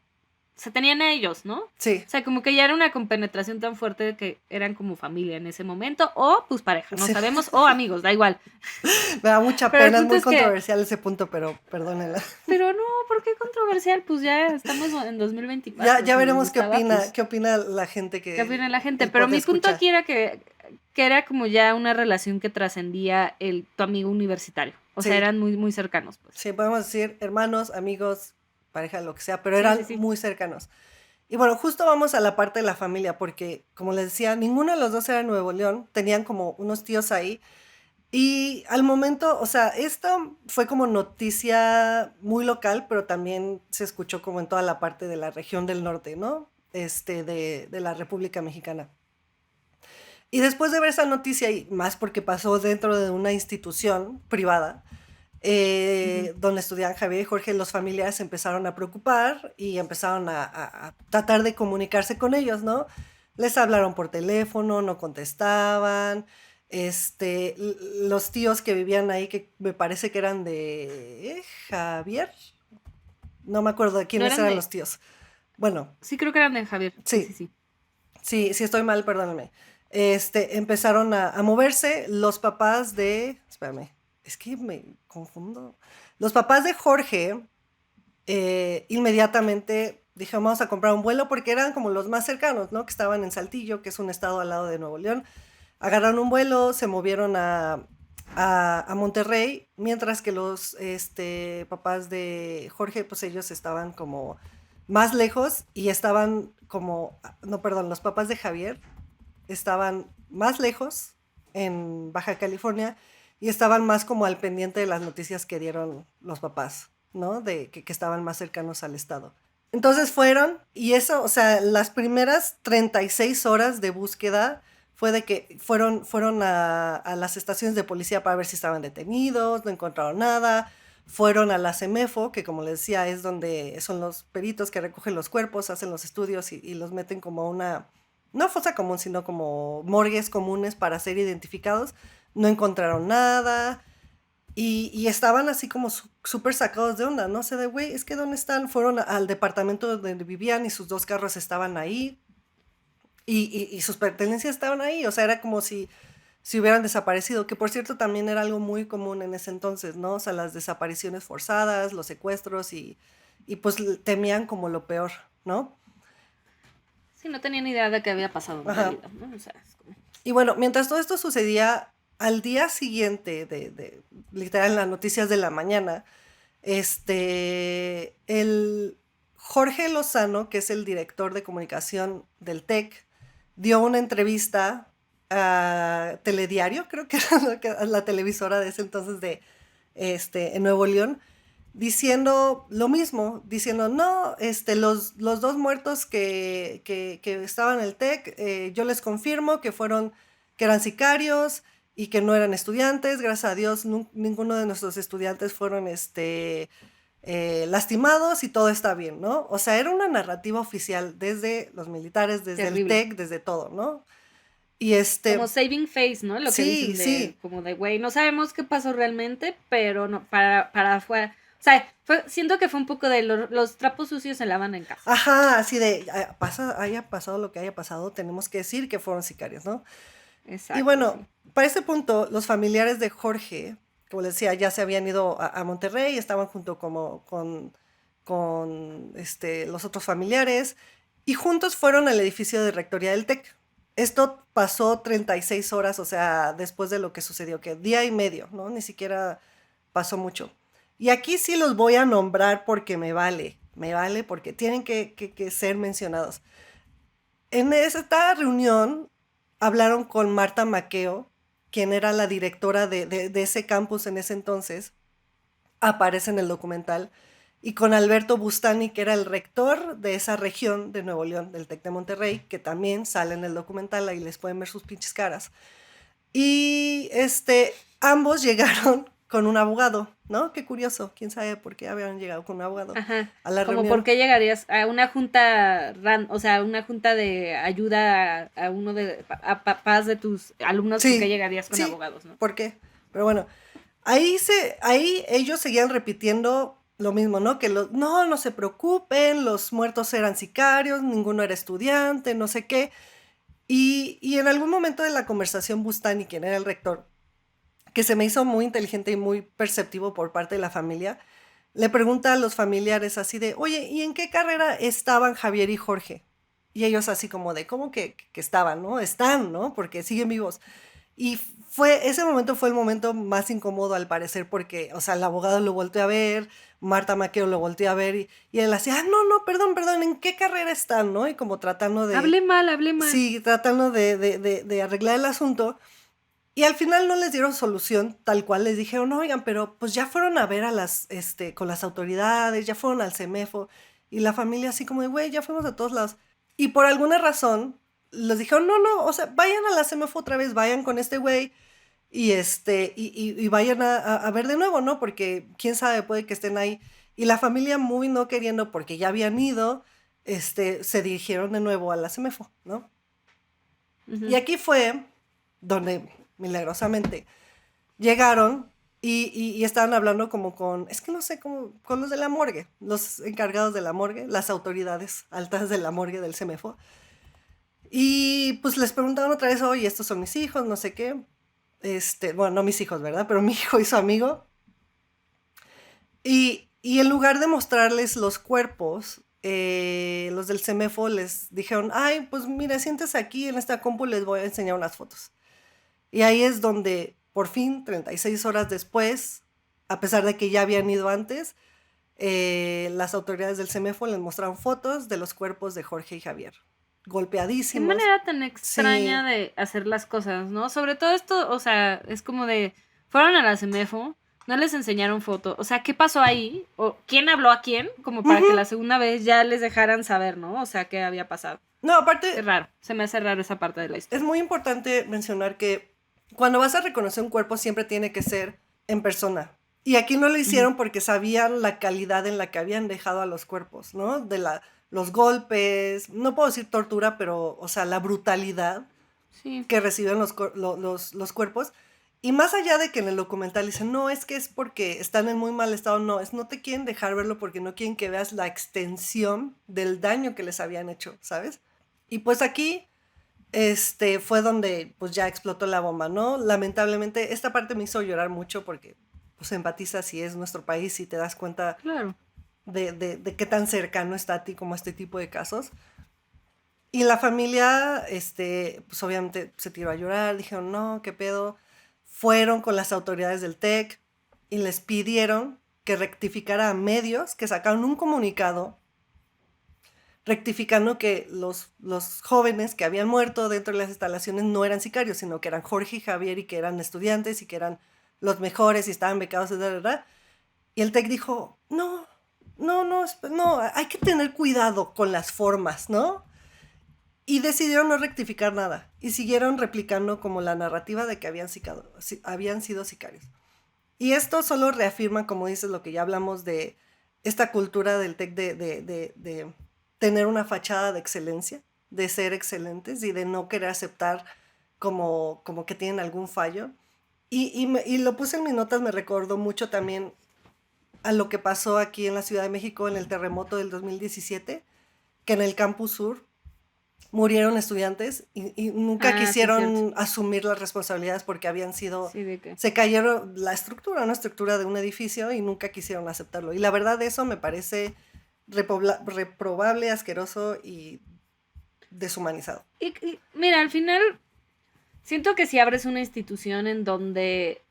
se tenían a ellos, ¿no? O Sí, sea, como que ya era una compenetración tan fuerte de que eran como familia en ese momento, o pues pareja, no sí. sabemos, o amigos, da igual. Me da mucha Pero el pena, es punto muy es que, controversial ese punto, pero perdónenla. pero no, ¿por qué controversial? Pues ya estamos en Ya, 2024, ya si les veremos gustaba, pues qué opina la gente qué opina la gente. el Pero pod mi punto escucha. aquí era que era como ya una relación que trascendía tu amigo universitario. O sea, Sí, eran muy, muy cercanos, pues. sí, podemos decir hermanos, amigos, pareja, lo que sea, pero Sí, sí, eran sí. muy cercanos. Y bueno, justo vamos a la parte de la familia, porque como les decía, ninguno de los dos era de Nuevo León, tenían como unos tíos ahí. Y al momento, o sea, esto fue como noticia muy local, pero también se escuchó como en toda la parte de la región del norte, ¿no? De la República Mexicana. Y después de ver esa noticia, y más porque pasó dentro de una institución privada, Ujú. donde estudiaban Javier y Jorge, los familiares se empezaron a preocupar y empezaron a tratar de comunicarse con ellos, ¿no? Les hablaron por teléfono, no contestaban. Los tíos que vivían ahí, que me parece que eran de Javier, no me acuerdo de No quiénes eran eran de. los tíos. Bueno, Sí, creo que eran de Javier. Sí, sí, sí, sí. sí, sí estoy mal, perdónenme. Empezaron a moverse los papás de, espérame, es que me confundo. Los papás de Jorge inmediatamente dijeron, vamos a comprar un vuelo porque eran como los más cercanos, ¿no? Que estaban en Saltillo, que es un estado al lado de Nuevo León. Agarraron un vuelo, se movieron a Monterrey, mientras que los papás de Jorge, pues ellos estaban como más lejos y estaban como, no, perdón, los papás de Javier estaban más lejos en Baja California y estaban más como al pendiente de las noticias que dieron los papás, ¿no? Que estaban más cercanos al estado. Entonces fueron, y eso, o sea, las primeras 36 horas de búsqueda fue de que fueron a las estaciones de policía para ver si estaban detenidos, no encontraron nada, fueron a la CEMEFO, que como les decía es donde son los peritos que recogen los cuerpos, hacen los estudios y los meten como a una, no fosa común, sino como morgues comunes para ser identificados, no encontraron nada, y estaban así como súper sacados de onda, ¿no? O sea, de, güey, es que ¿dónde están? Fueron al departamento donde vivían y sus dos carros estaban ahí y sus pertenencias estaban ahí, o sea, era como si hubieran desaparecido, que por cierto también era algo muy común en ese entonces, ¿no? O sea, las desapariciones forzadas, los secuestros y pues temían como lo peor, ¿no? Sí, no tenía ni idea de qué había pasado en Ajá. realidad, ¿no? O sea, es como. Y bueno, mientras todo esto sucedía, al día siguiente literal, en las noticias de la mañana, el Jorge Lozano, que es el director de comunicación del TEC, dio una entrevista a Telediario, creo que era la televisora de ese entonces en Nuevo León, diciendo lo mismo, diciendo, no, los dos muertos que estaban en el TEC, yo les confirmo que eran sicarios y que no eran estudiantes, gracias a Dios ninguno de nuestros estudiantes fueron lastimados y todo está bien, ¿no? O sea, era una narrativa oficial desde los militares, desde el Terrible. TEC, desde todo, ¿no? Y Como saving face, ¿no? Lo que sí, dicen sí. como de, güey, no sabemos qué pasó realmente, pero no, para afuera. O sea, siento que fue un poco de los trapos sucios se lavan en casa. Ajá, así de, haya pasado lo que haya pasado, tenemos que decir que fueron sicarios, ¿no? Exacto. Y bueno, sí. para ese punto, los familiares de Jorge, como les decía, ya se habían ido a Monterrey, estaban junto con los otros familiares, y juntos fueron al edificio de rectoría del TEC. Esto pasó 36 horas, o sea, después de lo que sucedió, que día y medio, ¿no? Ni siquiera pasó mucho. Y aquí sí los voy a nombrar porque me vale porque tienen que ser mencionados. En esta reunión hablaron con Marta Maqueo, quien era la directora de ese campus en ese entonces, aparece en el documental, y con Alberto Bustani, que era el rector de esa región de Nuevo León, del TEC de Monterrey, que también sale en el documental, ahí les pueden ver sus pinches caras. Y ambos llegaron con un abogado, ¿no? Qué curioso, quién sabe por qué habían llegado con un abogado a la Como reunión. por qué llegarías a una junta, o sea, una junta de ayuda a uno de a papás de tus alumnos, ¿por qué llegarías con abogados, no? ¿Por qué? Pero bueno, ahí ellos seguían repitiendo lo mismo, ¿no? Que no se preocupen, los muertos eran sicarios, ninguno era estudiante, no sé qué. Y en algún momento de la conversación, Bustani, quien era el rector, que se me hizo muy inteligente y muy perceptivo por parte de la familia, le pregunta a los familiares así de, oye, ¿y en qué carrera estaban Javier y Jorge? Y ellos así como de, ¿cómo que estaban, no? Están, ¿no? Porque siguen vivos. Y ese momento fue el momento más incómodo al parecer porque, o sea, el abogado lo volteó a ver, Marta Maquero lo volteó a ver y él así, no, perdón, ¿en qué carrera están, no? Y como tratando de... Hablé mal. Sí, tratando de arreglar el asunto. Y al final no les dieron solución tal cual, les dijeron, no, oigan, pero pues ya fueron a ver con las autoridades, ya fueron al CEMEFO, y la familia así como de, güey, ya fuimos a todos lados. Y por alguna razón, les dijeron, no, o sea, vayan a la CEMEFO otra vez, vayan con este güey, y vayan a ver de nuevo, ¿no? Porque quién sabe, puede que estén ahí. Y la familia muy no queriendo, porque ya habían ido, se dirigieron de nuevo a la CEMEFO, ¿no? Y aquí fue donde milagrosamente llegaron y estaban hablando como es que no sé, como con los de la morgue, los encargados de la morgue, las autoridades altas de la morgue del CEMEFO. Y pues les preguntaron otra vez, oye, estos son mis hijos, no sé qué. Bueno, no mis hijos, ¿verdad? Pero mi hijo y su amigo. Y en lugar de mostrarles los cuerpos, los del CEMEFO les dijeron, ay, pues mira, siéntese aquí en esta compu, les voy a enseñar unas fotos. Y ahí es donde, por fin, 36 horas después, a pesar de que ya habían ido antes, las autoridades del CEMEFO les mostraron fotos de los cuerpos de Jorge y Javier. Golpeadísimos. Qué manera tan extraña Sí. de hacer las cosas, ¿no? Sobre todo esto, o sea, es como de, fueron a la CEMEFO, no les enseñaron foto, o sea, ¿qué pasó ahí? ¿O quién habló a quién? Como para que la segunda vez ya les dejaran saber, ¿no? O sea, qué había pasado. No, aparte... Es raro, se me hace raro esa parte de la historia. Es muy importante mencionar que cuando vas a reconocer un cuerpo siempre tiene que ser en persona. Y aquí no lo hicieron porque sabían la calidad en la que habían dejado a los cuerpos, ¿no? Los golpes, no puedo decir tortura, pero, o sea, la brutalidad que reciben los cuerpos. Y más allá de que en el documental dicen, no, es que es porque están en muy mal estado, no te quieren dejar verlo porque no quieren que veas la extensión del daño que les habían hecho, ¿sabes? Y pues aquí fue donde pues ya explotó la bomba, ¿no? Lamentablemente esta parte me hizo llorar mucho porque pues empatizas si es nuestro país y te das cuenta de qué tan cercano está a ti como este tipo de casos. Y la familia, pues obviamente se tiró a llorar, dijeron, no, qué pedo. fueron con las autoridades del TEC y les pidieron que rectificara a medios, que sacaron un comunicado rectificando que los jóvenes que habían muerto dentro de las instalaciones no eran sicarios, sino que eran Jorge y Javier y que eran estudiantes y que eran los mejores y estaban becados, etc. Y el TEC dijo, no, hay que tener cuidado con las formas, ¿no? Y decidieron no rectificar nada y siguieron replicando como la narrativa de que habían sido sicarios. Y esto solo reafirma, como dices, lo que ya hablamos de esta cultura del TEC de tener una fachada de excelencia, de ser excelentes y de no querer aceptar como que tienen algún fallo. Y lo puse en mis notas, me recordó mucho también a lo que pasó aquí en la Ciudad de México en el terremoto del 2017, que en el Campus Sur murieron estudiantes y nunca quisieron asumir las responsabilidades porque habían sido... Sí, ¿de qué? Se cayeron una estructura de un edificio y nunca quisieron aceptarlo. Y la verdad eso me parece reprobable, asqueroso y deshumanizado. Y mira, al final, siento que si abres una institución en donde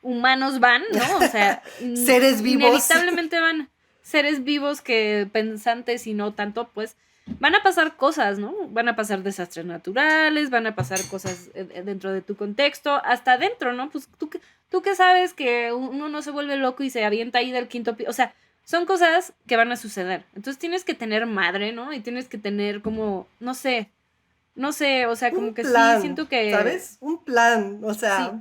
humanos van, ¿no? O sea, seres vivos. Inevitablemente van seres vivos que pensantes y no tanto, pues van a pasar cosas, ¿no? Van a pasar desastres naturales, van a pasar cosas dentro de tu contexto, hasta dentro, ¿no? Pues tú que sabes que uno no se vuelve loco y se avienta ahí del quinto piso, o sea, son cosas que van a suceder. Entonces tienes que tener madre, ¿no? Y tienes que tener como, no sé, o sea, como que plan, sí, siento que... ¿sabes? Un plan, o sea...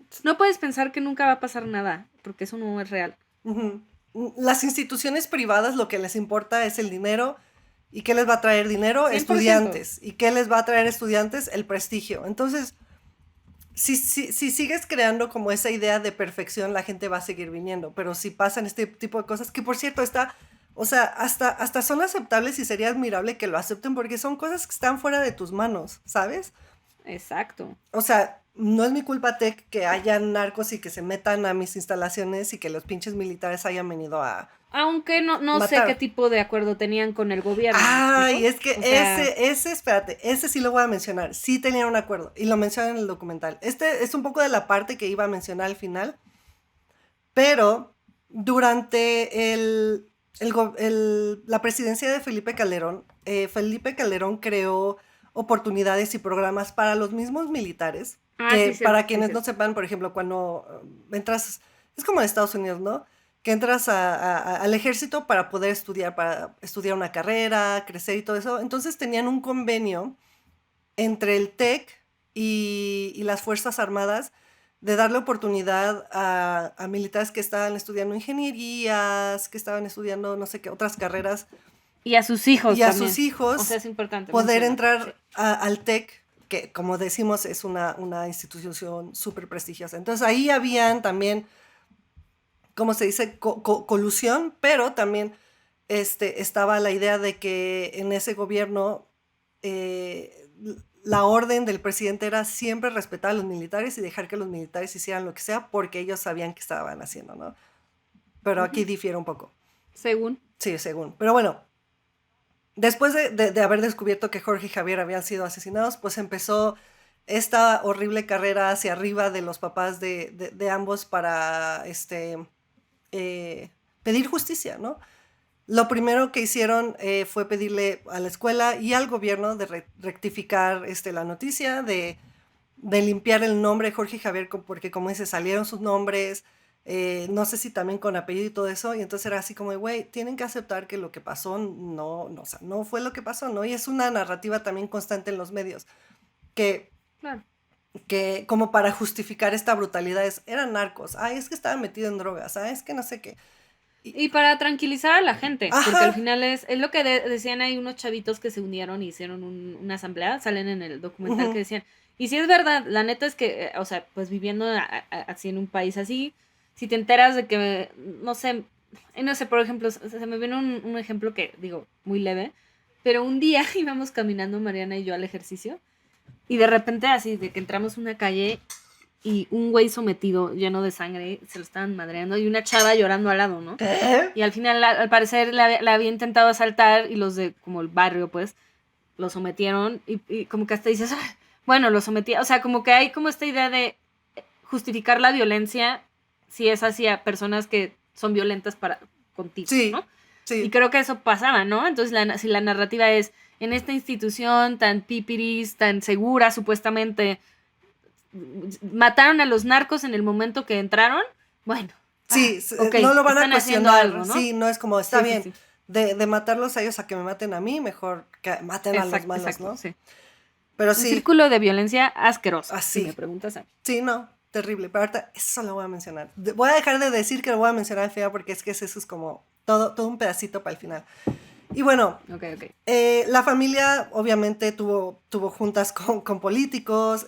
Sí. No puedes pensar que nunca va a pasar nada, porque eso no es real. Uh-huh. Las instituciones privadas lo que les importa es el dinero. ¿Y qué les va a traer dinero? 100%. Estudiantes. ¿Y qué les va a traer estudiantes? El prestigio. Entonces, si sigues creando como esa idea de perfección, la gente va a seguir viniendo. Pero si pasan este tipo de cosas, que por cierto o sea, hasta son aceptables y sería admirable que lo acepten porque son cosas que están fuera de tus manos, ¿sabes? Exacto. O sea, no es mi culpa, TEC, que hayan narcos y que se metan a mis instalaciones y que los pinches militares hayan venido a... Aunque no sé qué tipo de acuerdo tenían con el gobierno. Ay, es que espérate, ese sí lo voy a mencionar. Sí tenían un acuerdo y lo mencionan en el documental. Este es un poco de la parte que iba a mencionar al final, pero durante la presidencia de Felipe Calderón creó oportunidades y programas para los mismos militares. Para quienes no sepan, por ejemplo, cuando entras, es como en Estados Unidos, ¿no? Que entras al ejército para poder estudiar una carrera, crecer y todo eso. Entonces tenían un convenio entre el TEC y las Fuerzas Armadas de darle oportunidad a militares que estaban estudiando ingenierías, que estaban estudiando no sé qué, otras carreras. Y a sus hijos también. A sus hijos. O sea, es importante. Poder entrar al TEC, que como decimos es una institución súper prestigiosa. Entonces ahí habían también... ¿cómo se dice? Colusión, pero también estaba la idea de que en ese gobierno la orden del presidente era siempre respetar a los militares y dejar que los militares hicieran lo que sea porque ellos sabían qué estaban haciendo, ¿no? Pero aquí difiere un poco. ¿Según? Sí, según. Pero bueno, después de haber descubierto que Jorge y Javier habían sido asesinados, pues empezó esta horrible carrera hacia arriba de los papás de ambos para pedir justicia, ¿no? Lo primero que hicieron fue pedirle a la escuela y al gobierno de rectificar la noticia, de limpiar el nombre de Jorge y Javier, porque como dice, salieron sus nombres, no sé si también con apellido y todo eso, y entonces era así como, güey, tienen que aceptar que lo que pasó o sea, no fue lo que pasó, ¿no? Y es una narrativa también constante en los medios, que como para justificar esta brutalidad eran narcos, es que estaban metidos en drogas, es que no sé qué. Y para tranquilizar a la gente, Ajá. porque al final es lo que decían, hay unos chavitos que se unieron y hicieron una asamblea, salen en el documental que decían, y si es verdad, la neta es que, o sea, pues viviendo así en un país así, si te enteras de que, no sé, por ejemplo, se me viene un ejemplo que, digo, muy leve, pero un día íbamos caminando Mariana y yo al ejercicio, y de repente así, de que entramos a una calle y un güey sometido, lleno de sangre, se lo estaban madreando y una chava llorando al lado, ¿no? ¿Qué? Y al final, al parecer, la había intentado asaltar y los de, como el barrio, pues, lo sometieron y como que hasta dices, bueno, lo sometía, o sea, como que hay como esta idea de, justificar la violencia si es hacia personas que son violentas contigo, Sí, ¿no? sí. Y creo que eso pasaba, ¿no? Entonces, si la narrativa es, en esta institución tan pipiris, tan segura, supuestamente, mataron a los narcos en el momento que entraron, bueno, Sí, ok, no lo van a están haciendo cuestionar, algo, ¿no? sí, no es como, está Sí, sí, bien, sí. de matarlos a ellos a que me maten a mí, mejor que maten a los malos, Exacto, ¿no? sí. Pero Un sí, círculo de violencia asqueroso, si me así, preguntas a mí. sí, no, terrible, pero ahorita eso lo voy a mencionar. Voy a dejar de decir que lo voy a mencionar al final porque es que eso es como todo un pedacito para el final. Y bueno, Ok. la familia obviamente tuvo juntas con políticos,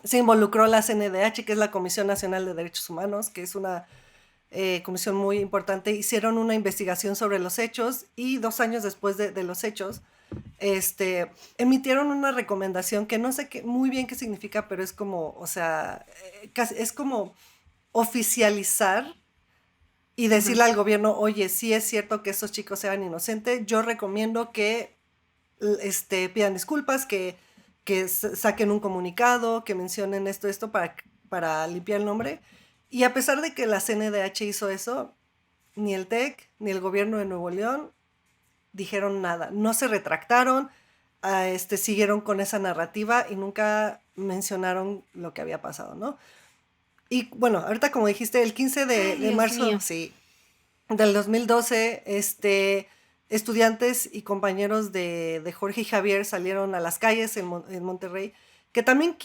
se involucró la CNDH, que es la Comisión Nacional de Derechos Humanos, que es una comisión muy importante. Hicieron una investigación sobre los hechos y 2 años después de los hechos, emitieron una recomendación que no sé muy bien qué significa, pero es como, o sea, es como oficializar y decirle al gobierno, oye, sí es cierto que estos chicos eran inocentes, yo recomiendo que pidan disculpas, que saquen un comunicado, que mencionen esto para limpiar el nombre. Y a pesar de que la CNDH hizo eso, ni el TEC ni el gobierno de Nuevo León dijeron nada, no se retractaron, siguieron con esa narrativa y nunca mencionaron lo que había pasado, ¿no? Y bueno, ahorita como dijiste, el 15 de Dios marzo, mío. sí, del 2012, estudiantes y compañeros de Jorge y Javier salieron a las calles en Monterrey, que también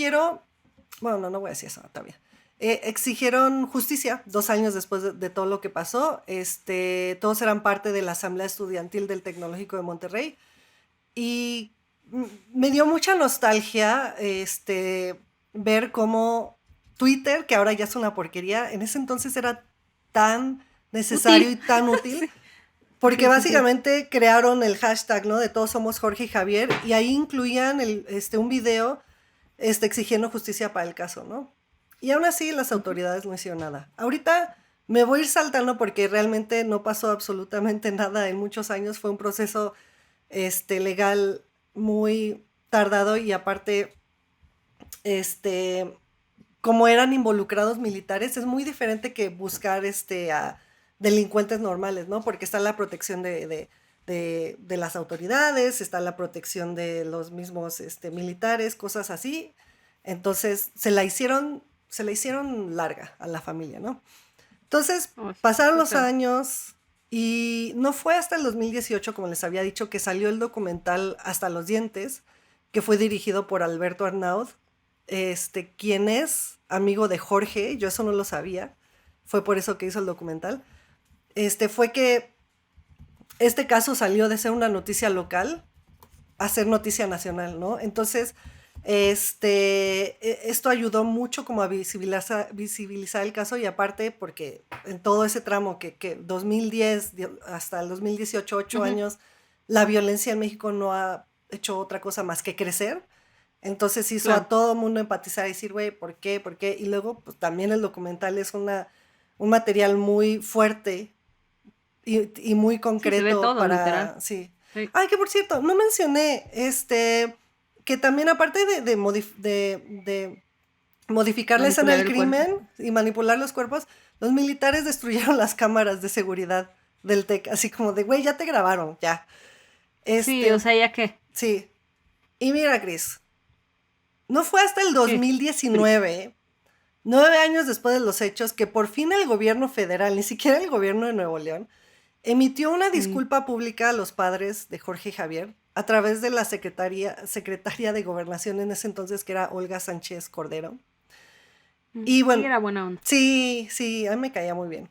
bueno, no voy a decir eso todavía. Exigieron justicia 2 años después de todo lo que pasó. Todos eran parte de la Asamblea Estudiantil del Tecnológico de Monterrey. Y me dio mucha nostalgia ver cómo Twitter, que ahora ya es una porquería, en ese entonces era tan necesario y Útil. tan útil, Sí. porque Sí. básicamente crearon el hashtag, ¿no? De todos somos Jorge y Javier, y ahí incluían un video exigiendo justicia para el caso, ¿no? Y aún así las autoridades no hicieron nada. Ahorita me voy a ir saltando porque realmente no pasó absolutamente nada en muchos años. Fue un proceso legal muy tardado y aparte, como eran involucrados militares, es muy diferente que buscar a delincuentes normales, ¿no? Porque está la protección de las autoridades, está la protección de los mismos militares, cosas así. Entonces se la hicieron larga a la familia, ¿no? Entonces Uy, pasaron qué los feo. años y no fue hasta el 2018, como les había dicho, que salió el documental Hasta los dientes, que fue dirigido por Alberto Arnaud, quien es amigo de Jorge, yo eso no lo sabía, fue por eso que hizo el documental. Fue que este caso salió de ser una noticia local a ser noticia nacional, ¿no? Entonces, esto ayudó mucho como a visibilizar el caso y aparte porque en todo ese tramo que 2010 hasta el 2018, 8 años, la violencia en México no ha hecho otra cosa más que crecer. Entonces hizo a Claro. todo mundo empatizar y decir, güey, ¿por qué? ¿Por qué? Y luego, pues también el documental es un material muy fuerte y muy Sí, se ve concreto todo, literal. para, sí. Sí. Ay, que por cierto, no mencioné, que también aparte de modificar la escena Manipular del el cuerpo. crimen y manipular los cuerpos, los militares destruyeron las cámaras de seguridad del TEC, así como de, güey, ya te grabaron, ya. Sí, o Este, sea, ya que. sí. Y mira, Cris, no fue hasta el ¿Qué? Cris. 2019, 9 años después de los hechos, que por fin el gobierno federal, ni siquiera el gobierno de Nuevo León, emitió una Mm. disculpa pública a los padres de Jorge y Javier a través de la secretaria de Gobernación en ese entonces, que era Olga Sánchez Cordero. Y Sí, bueno, era buena onda. sí, sí, a mí me caía muy bien.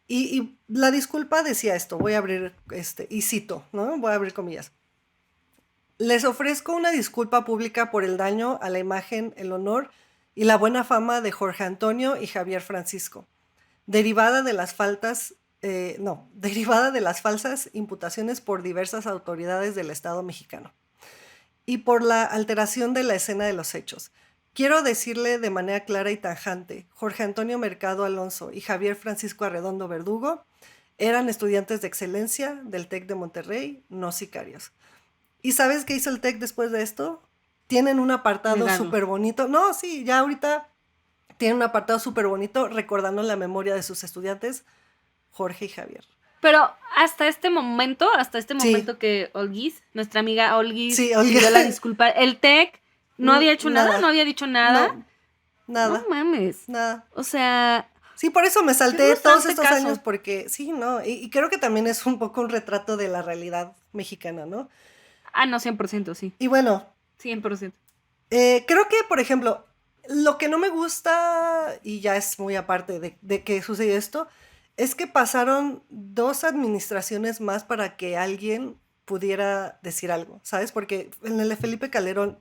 Y la disculpa decía esto, voy a abrir, y cito, ¿no? Voy a abrir comillas. Les ofrezco una disculpa pública por el daño a la imagen, el honor y la buena fama de Jorge Antonio y Javier Francisco, derivada de las derivada de las falsas imputaciones por diversas autoridades del Estado mexicano y por la alteración de la escena de los hechos. Quiero decirle de manera clara y tajante, Jorge Antonio Mercado Alonso y Javier Francisco Arredondo Verdugo eran estudiantes de excelencia del TEC de Monterrey, no sicarios. ¿Y sabes qué hizo el TEC después de esto? tienen un apartado Cuidarlo. súper bonito. No, sí, ya ahorita tienen un apartado súper bonito recordando la memoria de sus estudiantes, Jorge y Javier. Pero hasta este Sí, momento que Olguis, nuestra amiga Olguis, sí, Olga. pidió la disculpa, el TEC no había hecho nada, no Nada. había dicho nada. No, No nada, mames. nada. O sea, Sí, por eso me yo salté no todos santo estos años, caso. porque sí, ¿no? Y creo que también es un poco un retrato de la realidad mexicana, ¿no? Ah, no, 100% sí. Y bueno, 100%. creo que, por ejemplo, lo que no me gusta, y ya es muy aparte de que sucedió esto, es que pasaron 2 administraciones más para que alguien pudiera decir algo, ¿sabes? Porque en el de Felipe Calderón,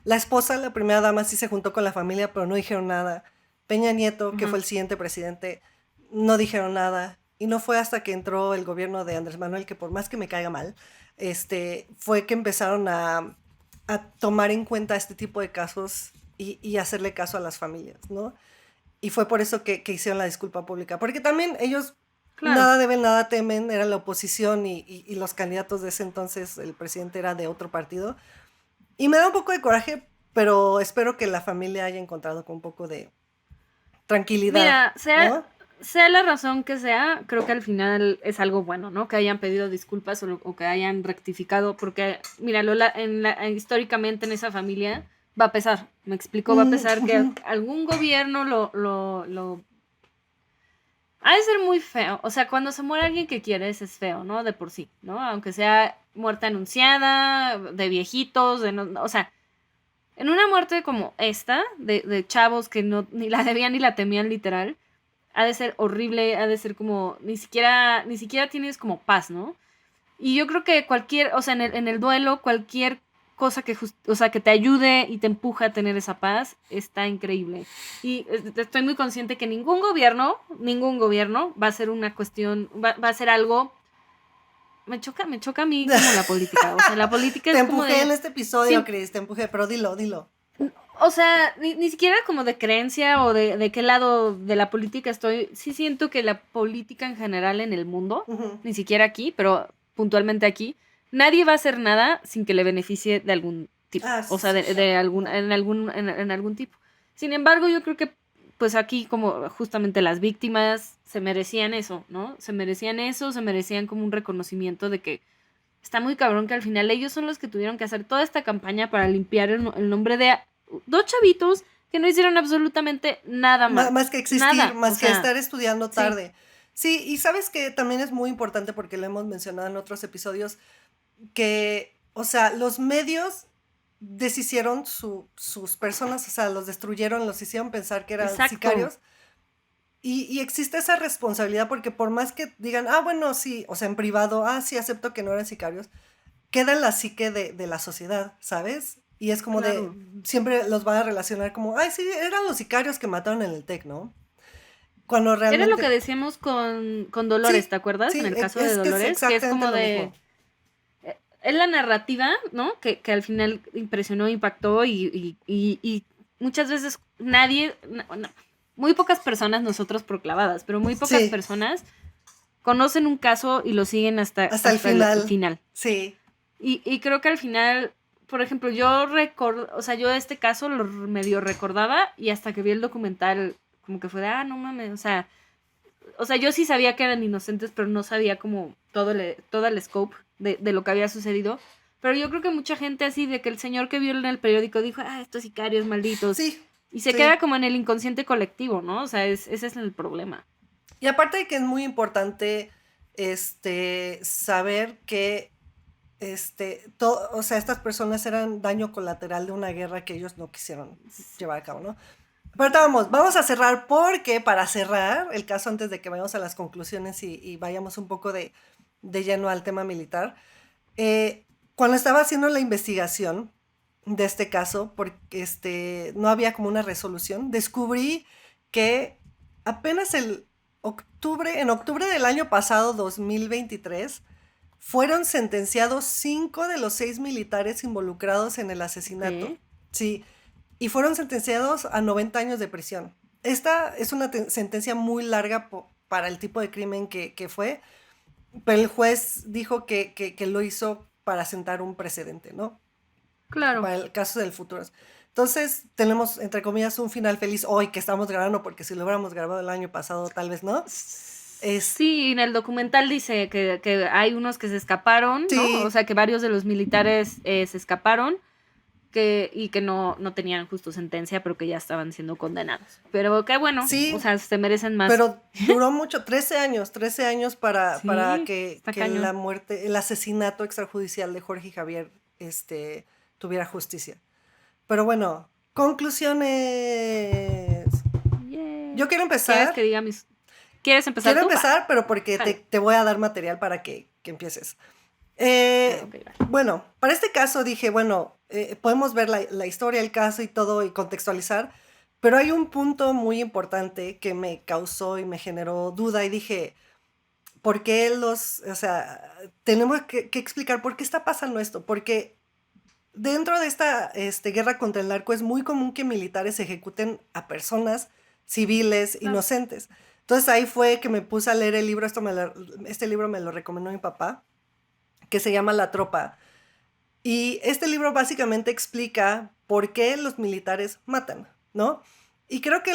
la esposa, la primera dama, sí se juntó con la familia, pero no dijeron nada. Peña Nieto, que fue Ujú. el siguiente presidente, no dijeron nada. Y no fue hasta que entró el gobierno de Andrés Manuel, que por más que me caiga mal, fue que empezaron a tomar en cuenta este tipo de casos y hacerle caso a las familias, ¿no? Y fue por eso que hicieron la disculpa pública. Porque también ellos Claro. nada deben, nada temen, eran la oposición y los candidatos de ese entonces, el presidente era de otro partido. Y me da un poco de coraje, pero espero que la familia haya encontrado con un poco de tranquilidad, Mira, ¿no? sea la razón que sea, creo que al final es algo bueno, ¿no? Que hayan pedido disculpas o que hayan rectificado, porque, mira, históricamente en esa familia va a pesar, me explico, va a pesar que Ujú. algún gobierno lo ha de ser muy feo. O sea, cuando se muere alguien que quieres es feo, ¿no? De por sí, ¿no? Aunque sea muerte anunciada, de viejitos, o sea, en una muerte como esta, de chavos que no ni la debían ni la temían literal, ha de ser horrible, ha de ser como, ni siquiera tienes como paz, ¿no? Y yo creo que cualquier, o sea, en el duelo, cualquier cosa o sea, que te ayude y te empuje a tener esa paz, está increíble. Y estoy muy consciente que ningún gobierno va a ser una cuestión, va a ser algo, me choca a mí como la política, o sea, la política Te es como empujé en de, este episodio, sim- Cris, te empujé, pero dilo, dilo. o sea, ni siquiera como de creencia o de qué lado de la política estoy. Sí siento que la política en general en el mundo, Ujú. ni siquiera aquí, pero puntualmente aquí, nadie va a hacer nada sin que le beneficie de algún tipo. Ah, O sea, sí, de algún, no. en algún tipo. Sin embargo, yo creo que pues aquí como justamente las víctimas se merecían eso, ¿no? Se merecían como un reconocimiento de que está muy cabrón que al final ellos son los que tuvieron que hacer toda esta campaña para limpiar el nombre de dos chavitos que no hicieron absolutamente nada mal. Más que existir, Nada. O más que sea, estar estudiando sí. tarde. Sí, y sabes que también es muy importante porque lo hemos mencionado en otros episodios, que, o sea, los medios deshicieron sus personas, o sea, los destruyeron, los hicieron pensar que eran Exacto. sicarios. Y existe esa responsabilidad porque por más que digan, ah, bueno, sí, o sea, en privado, ah, sí, acepto que no eran sicarios, queda en la psique de la sociedad, ¿sabes? Y es como de, Claro. siempre los van a relacionar como, ay, sí, eran los sicarios que mataron en el TEC, ¿no? Cuando Era lo que realmente, decíamos con Dolores, sí, ¿te acuerdas? En sí, el caso de es que es Dolores, que es exactamente como lo de... mismo. Es la narrativa, ¿no? Que al final impresionó, impactó y muchas veces nadie, muy pocas personas, nosotros proclavadas, pero muy pocas Sí, personas conocen un caso y lo siguen hasta el hasta el final, final. sí, Y creo que al final, por ejemplo, o sea, yo este caso lo medio recordaba y hasta que vi el documental, como que fue de, no mames, o sea, yo sí sabía que eran inocentes, pero no sabía como todo el scope de lo que había sucedido. Pero yo creo que mucha gente así, de que el señor que vio en el periódico dijo, estos sicarios malditos. sí, Y se queda sí. como en el inconsciente colectivo, ¿no? O sea, ese es el problema. Y aparte de que es muy importante, saber que, o sea, estas personas eran daño colateral de una guerra que ellos no quisieron llevar a cabo, ¿no? Pero ahorita vamos a cerrar porque para cerrar el caso antes de que vayamos a las conclusiones y vayamos un poco de lleno al tema militar, cuando estaba haciendo la investigación de este caso, porque no había como una resolución, descubrí que apenas en octubre del año pasado, 2023, fueron sentenciados 5 de los 6 militares involucrados en el asesinato. Ok. Sí, y fueron sentenciados a 90 años de prisión. Esta es una sentencia muy larga para el tipo de crimen que fue, pero el juez dijo que lo hizo para sentar un precedente, ¿no? Claro. para el caso del futuro. Entonces, tenemos, entre comillas, un final feliz hoy que estamos grabando, porque si lo hubiéramos grabado el año pasado, tal vez no. Sí, en el documental dice que hay unos que se escaparon, ¿no? O Sí, sea, que varios de los militares se escaparon y que no tenían justo sentencia, pero que ya estaban siendo condenados. Pero qué bueno, o sí, sea, se merecen más. pero duró mucho, 13 años para Sí, que está la cañón. muerte, el asesinato extrajudicial de Jorge y Javier, tuviera justicia. Pero bueno, conclusiones. Yo Yay. quiero ¿Quieres que empezar. diga mis... ¿Quieres empezar Quiero tú? Va. empezar, pero porque Dale. te voy a dar material para que empieces. Ok, va. Bueno, para este caso dije, bueno, podemos ver la historia, el caso y todo y contextualizar, pero hay un punto muy importante que me causó y me generó duda y dije, ¿por qué o sea, tenemos que explicar por qué está pasando esto? Porque dentro de esta guerra contra el narco es muy común que militares ejecuten a personas civiles Claro. inocentes. Entonces ahí fue que me puse a leer el libro, este libro me lo recomendó mi papá, que se llama La Tropa. Y este libro básicamente explica por qué los militares matan, ¿no? Y creo que,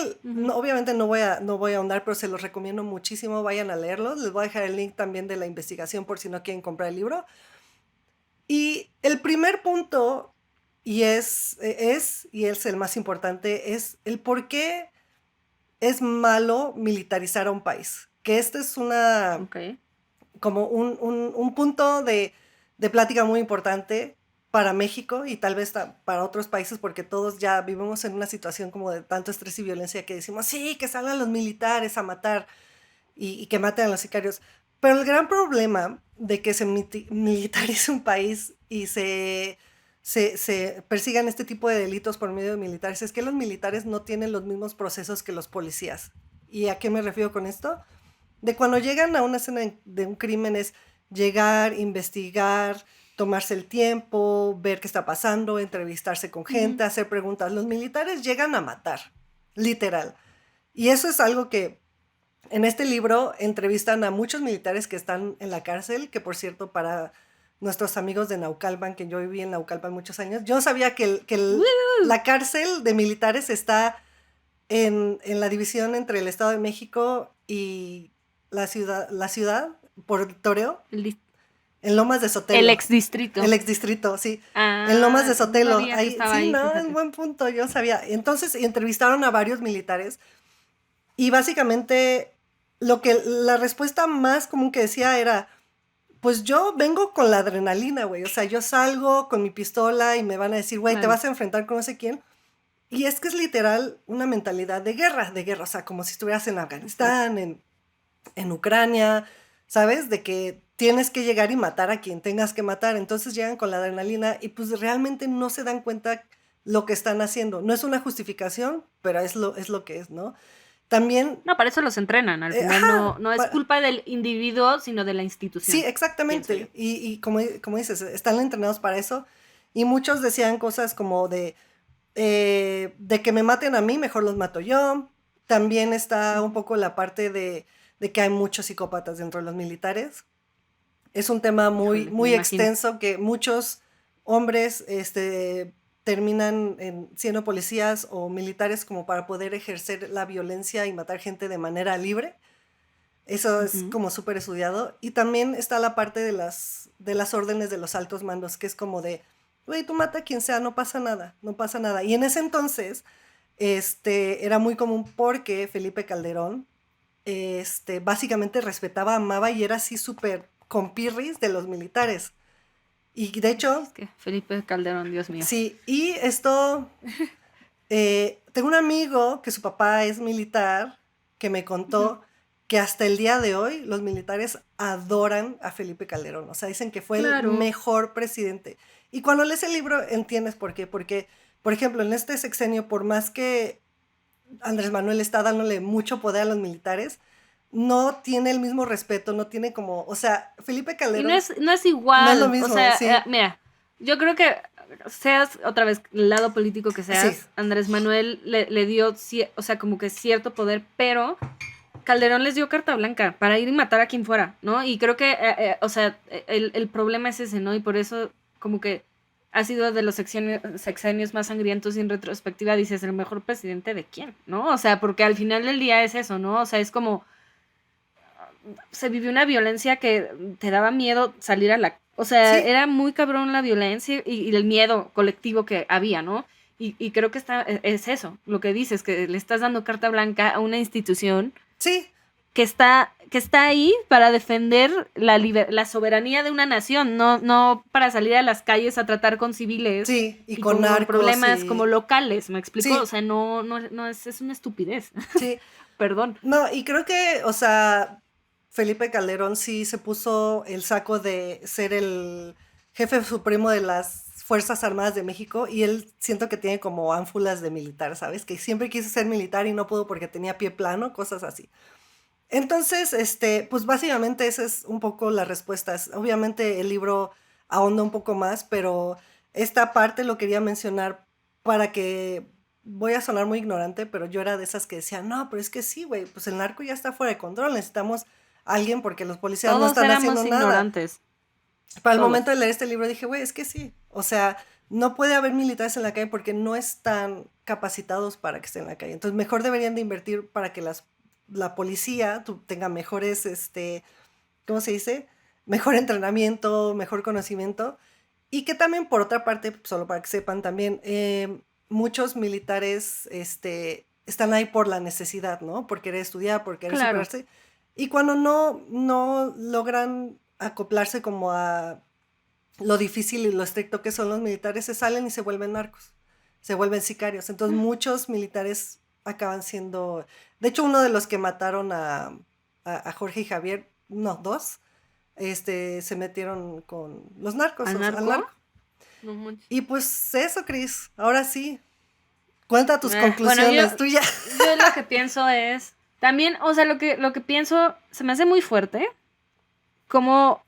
obviamente no voy a ahondar, pero se los recomiendo muchísimo, vayan a leerlo. Les voy a dejar el link también de la investigación por si no quieren comprar el libro. Y el primer punto, y y es el más importante, es el por qué es malo militarizar a un país. Que este es Ok. como un punto de plática muy importante para México y tal vez para otros países, porque todos ya vivimos en una situación como de tanto estrés y violencia que decimos, sí, que salgan los militares a matar y que maten a los sicarios. Pero el gran problema de que se militarice un país y se persigan este tipo de delitos por medio de militares es que los militares no tienen los mismos procesos que los policías. ¿Y a qué me refiero con esto? De cuando llegan a una escena de un crimen es llegar, investigar, tomarse el tiempo, ver qué está pasando, entrevistarse con gente, hacer preguntas. Los militares llegan a matar, literal. Y eso es algo que en este libro entrevistan a muchos militares que están en la cárcel, que por cierto para nuestros amigos de Naucalpan, que yo viví en Naucalpan muchos años, yo sabía la cárcel de militares está en la división entre el Estado de México y la ciudad por Toreo, en Lomas de El Sotelo. ex distrito. El exdistrito, sí. En Lomas Ah, de no Sotelo. sabía que Ahí, estaba sí, ahí, no, es fíjate. buen punto, yo sabía. Entonces entrevistaron a varios militares y básicamente la respuesta más común que decía era, pues yo vengo con la adrenalina, güey. O sea, yo salgo con mi pistola y me van a decir, güey, te Claro. vas a enfrentar con no sé quién. Y es que es literal una mentalidad de guerra, o sea, como si estuvieras en Exacto. Afganistán, en Ucrania, ¿sabes? De que tienes que llegar y matar a quien tengas que matar. Entonces llegan con la adrenalina y pues realmente no se dan cuenta lo que están haciendo. No es una justificación, pero es lo que es, ¿no? También, No, para eso los entrenan. Al final ajá, no es culpa del individuo, sino de la sí, institución, pienso yo. exactamente. Y como dices, están entrenados para eso. Y muchos decían cosas como de que me maten a mí, mejor los mato yo. También está un poco la parte de que hay muchos psicópatas dentro de los militares. Es un tema Híjole, me muy imagino. extenso que muchos hombres terminan siendo policías o militares como para poder ejercer la violencia y matar gente de manera libre. Eso es como súper estudiado. Y también está la parte de las órdenes de los altos mandos, que es como de, güey, tú mata a quien sea, no pasa nada, no pasa nada. Y en ese entonces, era muy común porque Felipe Calderón, básicamente respetaba, amaba y era así súper compirris de los militares. Y de hecho, Es que Felipe Calderón, Dios mío. sí, y esto, tengo un amigo que su papá es militar, que me contó que hasta el día de hoy los militares adoran a Felipe Calderón, o sea, dicen que fue el Claro. mejor presidente. Y cuando lees el libro entiendes por qué, porque, por ejemplo, en este sexenio, por más que Andrés Manuel está dándole mucho poder a los militares, no tiene el mismo respeto, no tiene como, o sea, Felipe Y Calderón no es no es lo igual, o mismo, sea, sí, mira, yo creo que seas otra vez el lado político que sí, seas, Andrés Manuel le dio, o sea, como que cierto poder, pero Calderón les dio carta blanca para ir y matar a quien fuera, ¿no? Y creo que, o sea, el problema es ese, ¿no? Y por eso como que ha sido de los sexenios más sangrientos y en retrospectiva dices, ¿el mejor presidente de quién? ¿No? O sea, porque al final del día es eso, ¿no? O sea, es como, se vivió una violencia que te daba miedo salir a la... O sea, Sí. era muy cabrón la violencia y el miedo colectivo que había, ¿no? Y creo que es eso, lo que dices, que le estás dando carta blanca a una institución Sí, que está ahí para defender la soberanía de una nación, no para salir a las calles a tratar con civiles sí, y y con con narcos problemas como y... locales, ¿me explico? O Sí, sea, no es una estupidez. sí. Perdón. No, y creo que, o sea, Felipe Calderón sí se puso el saco de ser el jefe supremo de las Fuerzas Armadas de México y él siento que tiene como ánfulas de militar, ¿sabes? Que siempre quiso ser militar y no pudo porque tenía pie plano, cosas así. Entonces, pues básicamente esa es un poco la respuesta. Obviamente el libro ahonda un poco más, pero esta parte lo quería mencionar para que, voy a sonar muy ignorante, pero yo era de esas que decían, no, pero es que sí, güey, pues el narco ya está fuera de control, necesitamos a alguien porque los policías no Todos están haciendo éramos nada. ignorantes, Para el momento todos. de leer este libro dije, güey, es que sí, o sea, no puede haber militares en la calle porque no están capacitados para que estén en la calle. Entonces, mejor deberían de invertir para que la policía tenga mejores, ¿cómo se dice? Mejor entrenamiento, mejor conocimiento. Y que también, por otra parte, solo para que sepan también, muchos militares están ahí por la necesidad, ¿no? Por querer estudiar, por querer Claro. superarse. Y cuando no logran acoplarse como a lo difícil y lo estricto que son los militares, se salen y se vuelven narcos, se vuelven sicarios. Entonces muchos militares acaban siendo, de hecho uno de los que mataron a Jorge y Javier, no, dos, se metieron con los narcos, ¿Al al narco? narco. No manches. Y pues eso, Cris, ahora sí, cuenta tus Bueno, conclusiones, tú ya. yo lo que pienso es, también, o sea, lo que pienso, se me hace muy fuerte, como,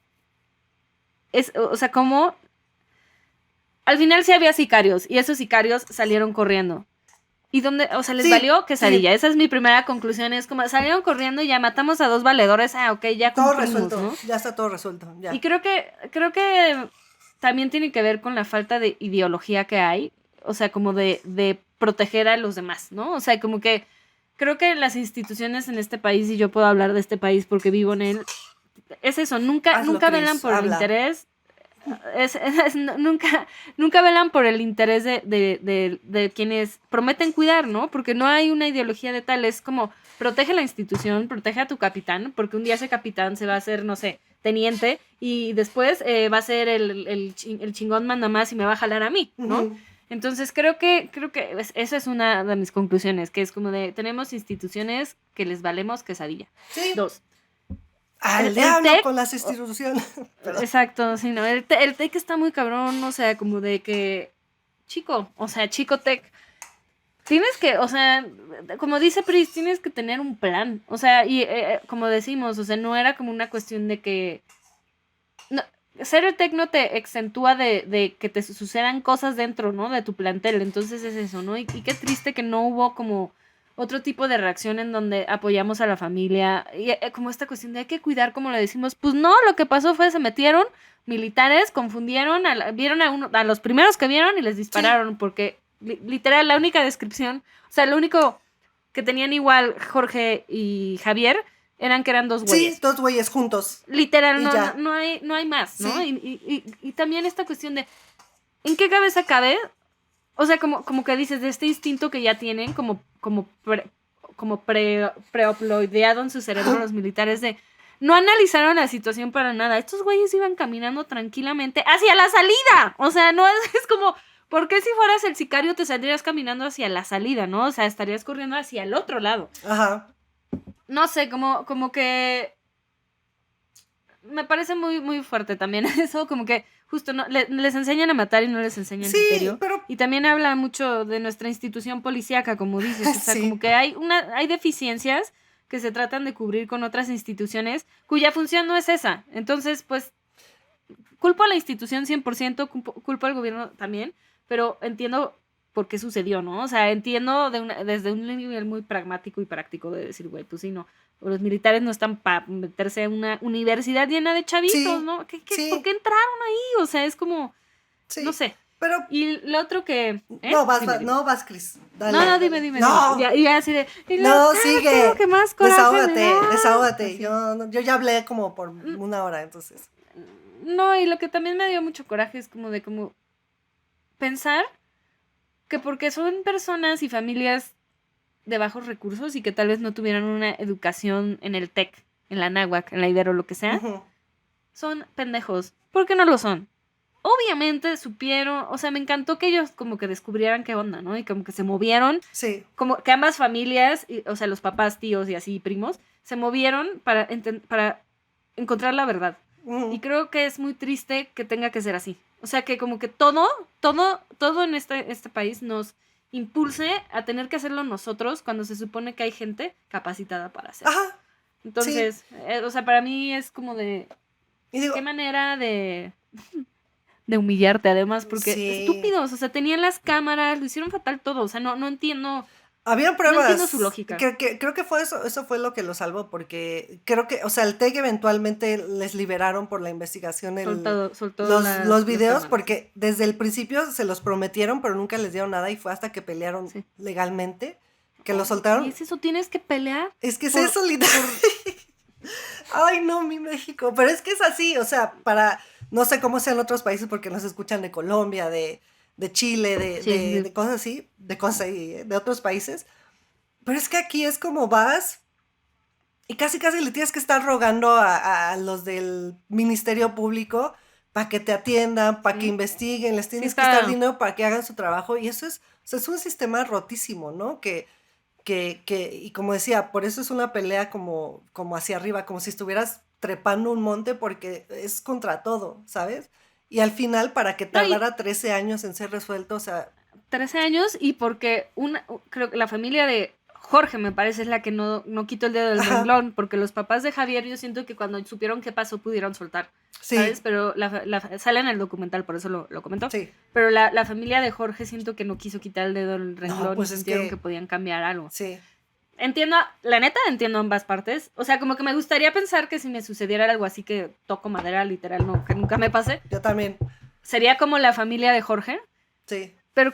o sea, como, al final sí había sicarios, y esos sicarios salieron corriendo. ¿Y dónde? O sea, les Sí, valió sí, quesadilla. Esa es mi primera conclusión. Es como salieron corriendo y ya matamos a 2 valedores. Ah, ok, ya todo cumplimos, resuelto, ¿no? ya está todo resuelto, Y ya. creo que también tiene que ver con la falta de ideología que hay. O sea, como de proteger a los demás, ¿no? O sea, como que creo que las instituciones en este país, y yo puedo hablar de este país porque vivo en él, es eso, Hazlo, nunca velan Cris, por el habla. interés nunca velan por el interés de quienes prometen cuidar, ¿no? Porque no hay una ideología de tal, es como protege la institución, protege a tu capitán, porque un día ese capitán se va a hacer, no sé, teniente y después va a ser el chingón manda más y me va a jalar a mí, ¿no? Ujú. Entonces creo que esa es una de mis conclusiones, que es como de tenemos instituciones que les valemos quesadilla. Sí, Dos, al el diablo TEC. con las instituciones. Perdón. Exacto, sí, no, el tech está muy cabrón, o sea, como de que, chico, o sea, chico tech, tienes que, o sea, como dice Pris, tienes que tener un plan, o sea, y como decimos, o sea, no era como una cuestión de que, no, ser el tech no te exentúa de que te sucedan cosas dentro, ¿no? De tu plantel, entonces es eso, ¿no? Y qué triste que no hubo como otro tipo de reacción en donde apoyamos a la familia, y como esta cuestión de hay que cuidar, como le decimos, pues no, lo que pasó fue se metieron militares, confundieron, vieron a los primeros que vieron y les Sí, dispararon, porque literal la única descripción, o sea, lo único que tenían igual Jorge y Javier eran que eran dos sí, güeyes. dos güeyes juntos. Literal, Y ya. no hay más, ¿no? Sí, Y también esta cuestión de, ¿en qué cabeza cabe? O sea, como que dices, de este instinto que ya tienen, preoploideado en su cerebro los militares de no analizaron la situación para nada. Estos güeyes iban caminando tranquilamente hacia la salida. O sea, no es como, ¿por qué si fueras el sicario te saldrías caminando hacia la salida, no? O sea, estarías corriendo hacia el otro lado. ajá. No sé, como que me parece muy, muy fuerte también eso, como que justo no les enseñan a matar y no les enseñan Sí, criterio. pero Y también habla mucho de nuestra institución policíaca, como dices, o sea, como sí. que hay deficiencias que se tratan de cubrir con otras instituciones cuya función no es esa. Entonces, pues, culpo a la institución 100%, culpo al gobierno también, pero entiendo por qué sucedió, ¿no? O sea, entiendo desde un nivel muy pragmático y práctico de decir, güey, pues sí, no, los militares no están para meterse a una universidad llena de chavitos, Sí, ¿no? ¿Por sí, qué entraron ahí? O sea, es como, no sí. sé. Pero, Y lo otro que... no, Dime, dime. vas, Cris. Dale. No, dime. No, Ya así de... y lo no, creo sigue. que más coraje me da. Desahógate. Así. Yo ya hablé como por Mm, 1 hora, entonces. No, y lo que también me dio mucho coraje es como de como pensar que porque son personas y familias de bajos recursos y que tal vez no tuvieran una educación en el TEC, en la náhuac, en la Ibero, lo que sea, Ujú. son pendejos. ¿Por qué no lo son? Obviamente supieron, o sea, me encantó que ellos como que descubrieran qué onda, ¿no? Y como que se movieron, Sí. como que ambas familias, o sea, los papás, tíos y así, primos, se movieron para encontrar la verdad. Ujú. Y creo que es muy triste que tenga que ser así. O sea, que como que todo en este país nos impulse a tener que hacerlo nosotros cuando se supone que hay gente capacitada para hacerlo. Ajá. Entonces, o sea, para mí es como de... Y digo, Qué manera de humillarte, además, porque sí. estúpidos, o sea, tenían las cámaras, lo hicieron fatal todo, o sea, no entiendo, Habían no pruebas. entiendo su lógica. Creo que fue eso fue lo que lo salvó, porque creo que, o sea, el TEC eventualmente les liberaron por la investigación Soltó los las videos, cámaras. porque desde el principio se los prometieron, pero nunca les dieron nada y fue hasta que pelearon Sí. legalmente que lo Y soltaron. es eso, tienes que pelear. Es que es por- eso, literal. Ay, no, mi México. Pero es que es así, o sea, no sé cómo sea en otros países porque nos escuchan de Colombia, de Chile, Sí. de cosas así, de otros países. Pero es que aquí es como vas y casi le tienes que estar rogando a los del Ministerio Público para que te atiendan, para que Sí. investiguen, les Sí tienes que está- estar dinero para que hagan su trabajo. Y eso es, o sea, es un sistema rotísimo, ¿no? Y como decía, por eso es una pelea como hacia arriba, como si estuvieras trepando un monte porque es contra todo, ¿sabes? Y al final, para que No, y tardara 13 años en ser resuelto, o sea, 13 años y porque creo que la familia de Jorge, me parece, es la que no quitó el dedo del Ajá. renglón, porque los papás de Javier, yo siento que cuando supieron qué pasó pudieron soltar, sí, ¿sabes? Pero sale en el documental, por eso lo comentó. sí, Pero la familia de Jorge siento que no quiso quitar el dedo del renglón pues y es sintieron que- que podían cambiar algo. sí. Entiendo, la neta entiendo ambas partes. O sea, como que me gustaría pensar que si me sucediera algo así que toco madera, literal, no, que nunca me pase, Yo también, sería como la familia de Jorge. sí. Pero,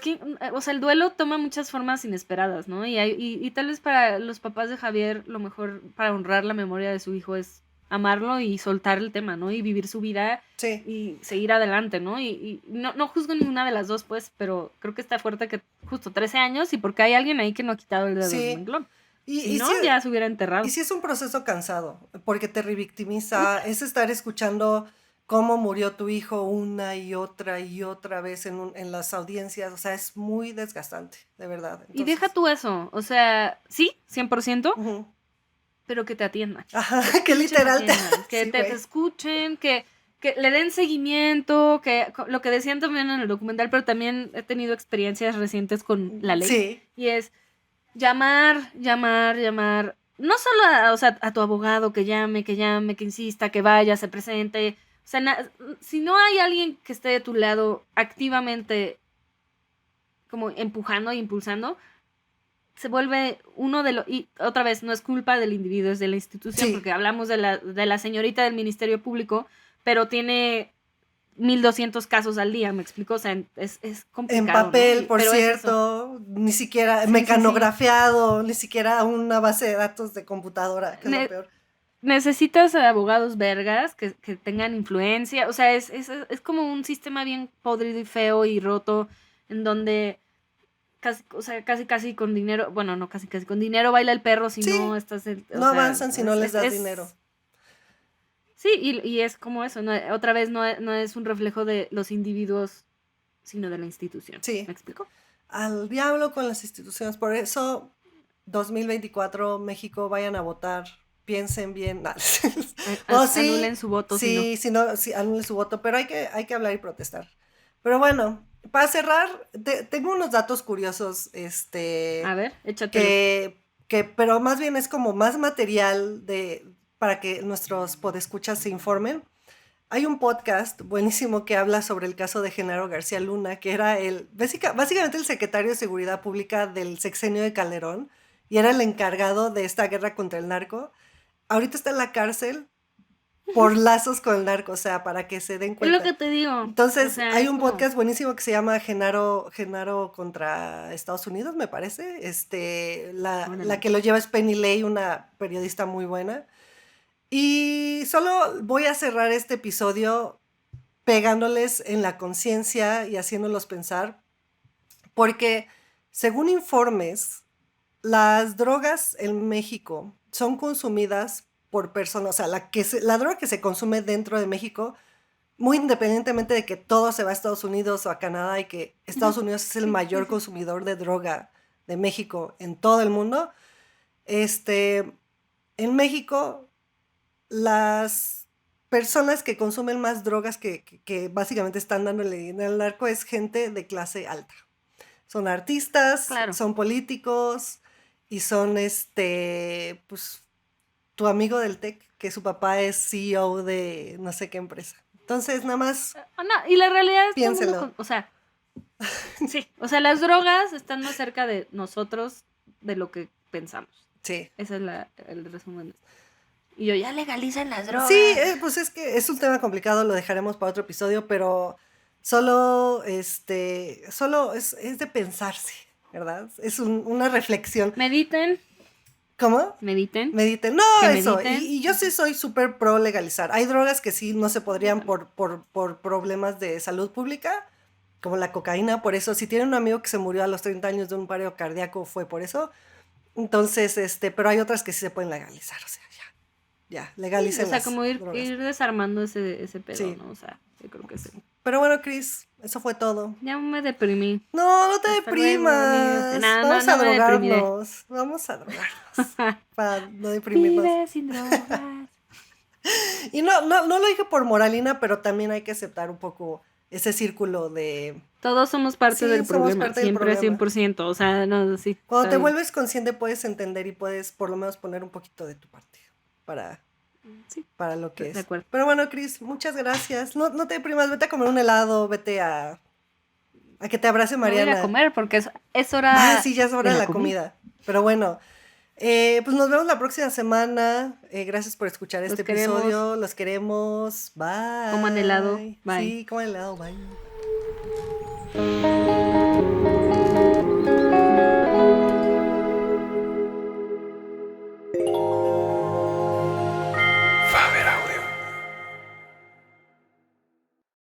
o sea, el duelo toma muchas formas inesperadas, ¿no? Y tal vez para los papás de Javier, lo mejor para honrar la memoria de su hijo es amarlo y soltar el tema, ¿no? Y vivir su vida Sí. y seguir adelante, ¿no? Y no juzgo ninguna de las dos, pues, pero creo que está fuerte que justo 13 años y porque hay alguien ahí que no ha quitado el dedo Sí. del renglón. Y Si no, sí, ya se hubiera enterrado. y sí es un proceso cansado, porque te revictimiza, es estar escuchando cómo murió tu hijo una y otra vez en las audiencias, o sea, es muy desgastante, de verdad. Y deja tú eso, o sea, sí, 100%, Ujú. pero que te atiendan. Ajá, que literal te... Que sí, te güey. escuchen, que le den seguimiento, que lo que decían también en el documental, pero también he tenido experiencias recientes con la ley. Sí, Y es llamar. No solo a tu abogado que llame, que insista, que vaya, se presente. O sea, si no hay alguien que esté de tu lado activamente como empujando e impulsando, se vuelve uno de los... Y otra vez, no es culpa del individuo, es de la institución, Sí. porque hablamos de la señorita del Ministerio Público, pero tiene 1200 casos al día, ¿me explico? O sea, es complicado. en papel, ¿no? por Pero es eso. cierto, ni siquiera Sí, mecanografiado, ni siquiera una base de datos de computadora, que es Ne- lo peor. Necesitas abogados vergas que tengan influencia, o sea, es como un sistema bien podrido y feo y roto, en donde casi con dinero, bueno, no casi con dinero baila el perro si Sí, no estás... no avanzan si no les das dinero. Sí, y es como eso, otra vez no es un reflejo de los individuos, sino de la institución. Sí. ¿Me explico? Al diablo con las instituciones, por eso 2024, México, vayan a votar, piensen bien. No, sí, Anulen su voto. sí, sí, anulen su voto, pero hay que hablar y protestar. Pero bueno, para cerrar, tengo unos datos curiosos, A ver, échatelo. pero más bien es como más material para que nuestros podescuchas se informen. Hay un podcast buenísimo que habla sobre el caso de Genaro García Luna, que era básicamente el secretario de Seguridad Pública del sexenio de Calderón y era el encargado de esta guerra contra el narco. Ahorita está en la cárcel por lazos con el narco, o sea, para que se den Es cuenta. lo que te digo. Entonces, O sea, hay es un como- podcast buenísimo que se llama Genaro contra Estados Unidos, me parece. La Órale. que lo lleva es Penny Lay, una periodista muy buena. Y solo voy a cerrar este episodio pegándoles en la conciencia y haciéndolos pensar, porque según informes, las drogas en México son consumidas por personas, o sea, la droga que se consume dentro de México, muy independientemente de que todo se va a Estados Unidos o a Canadá y que Estados Unidos es el Sí, mayor sí, sí. consumidor de droga de México en todo el mundo, en México las personas que consumen más drogas que básicamente están dándole dinero al narco es gente de clase alta. Son artistas, Claro. son políticos y son pues tu amigo del tech, que su papá es CEO de no sé qué empresa. Entonces, nada más No, y la realidad es que todo el mundo piénselo. o sea, sí, o sea, las drogas están más cerca de nosotros de lo que pensamos. Sí. Ese es el resumen de esto. Y yo, ya legalicen las drogas. Sí, pues es que es un tema complicado, lo dejaremos para otro episodio, pero solo es de pensarse, ¿verdad? Es una reflexión. Mediten, ¿Cómo? mediten. Mediten. No, Que eso. mediten. Y yo sí soy súper pro legalizar. Hay drogas que sí no se podrían por problemas de salud pública, como la cocaína. Por eso, si tienen un amigo que se murió a los 30 años de un paro cardíaco, fue por eso. Entonces, pero hay otras que sí se pueden legalizar. O sea, ya, legalicen O sea, las como ir drogas. desarmando ese pedo, Sí. ¿no? O sea, yo creo que sí. Pero bueno, Cris, eso fue todo. Ya me deprimí. No te Hasta luego, deprimas. amigos. No, Vamos no, a no me deprimiré. drogarnos. Vamos a drogarnos. Para no deprimirnos. Vive sin drogas. Y no lo dije por moralina, pero también hay que aceptar un poco ese círculo de... Todos somos parte Sí, del somos problema. parte del Siempre problema. 100%. O sea, no, sí. Cuando está te bien. vuelves consciente puedes entender y puedes por lo menos poner un poquito de tu parte Sí, para lo que de es. acuerdo. Pero bueno, Cris, muchas gracias. No te deprimas, vete a comer un helado, vete a que te abrace Me voy a ir Mariana. a comer porque es hora. Sí, ya es hora de la comida. Pero bueno, pues nos vemos la próxima semana. Gracias por escuchar este queremos. episodio. Los queremos. Bye. Coman helado. Bye. Sí, coman helado. Bye.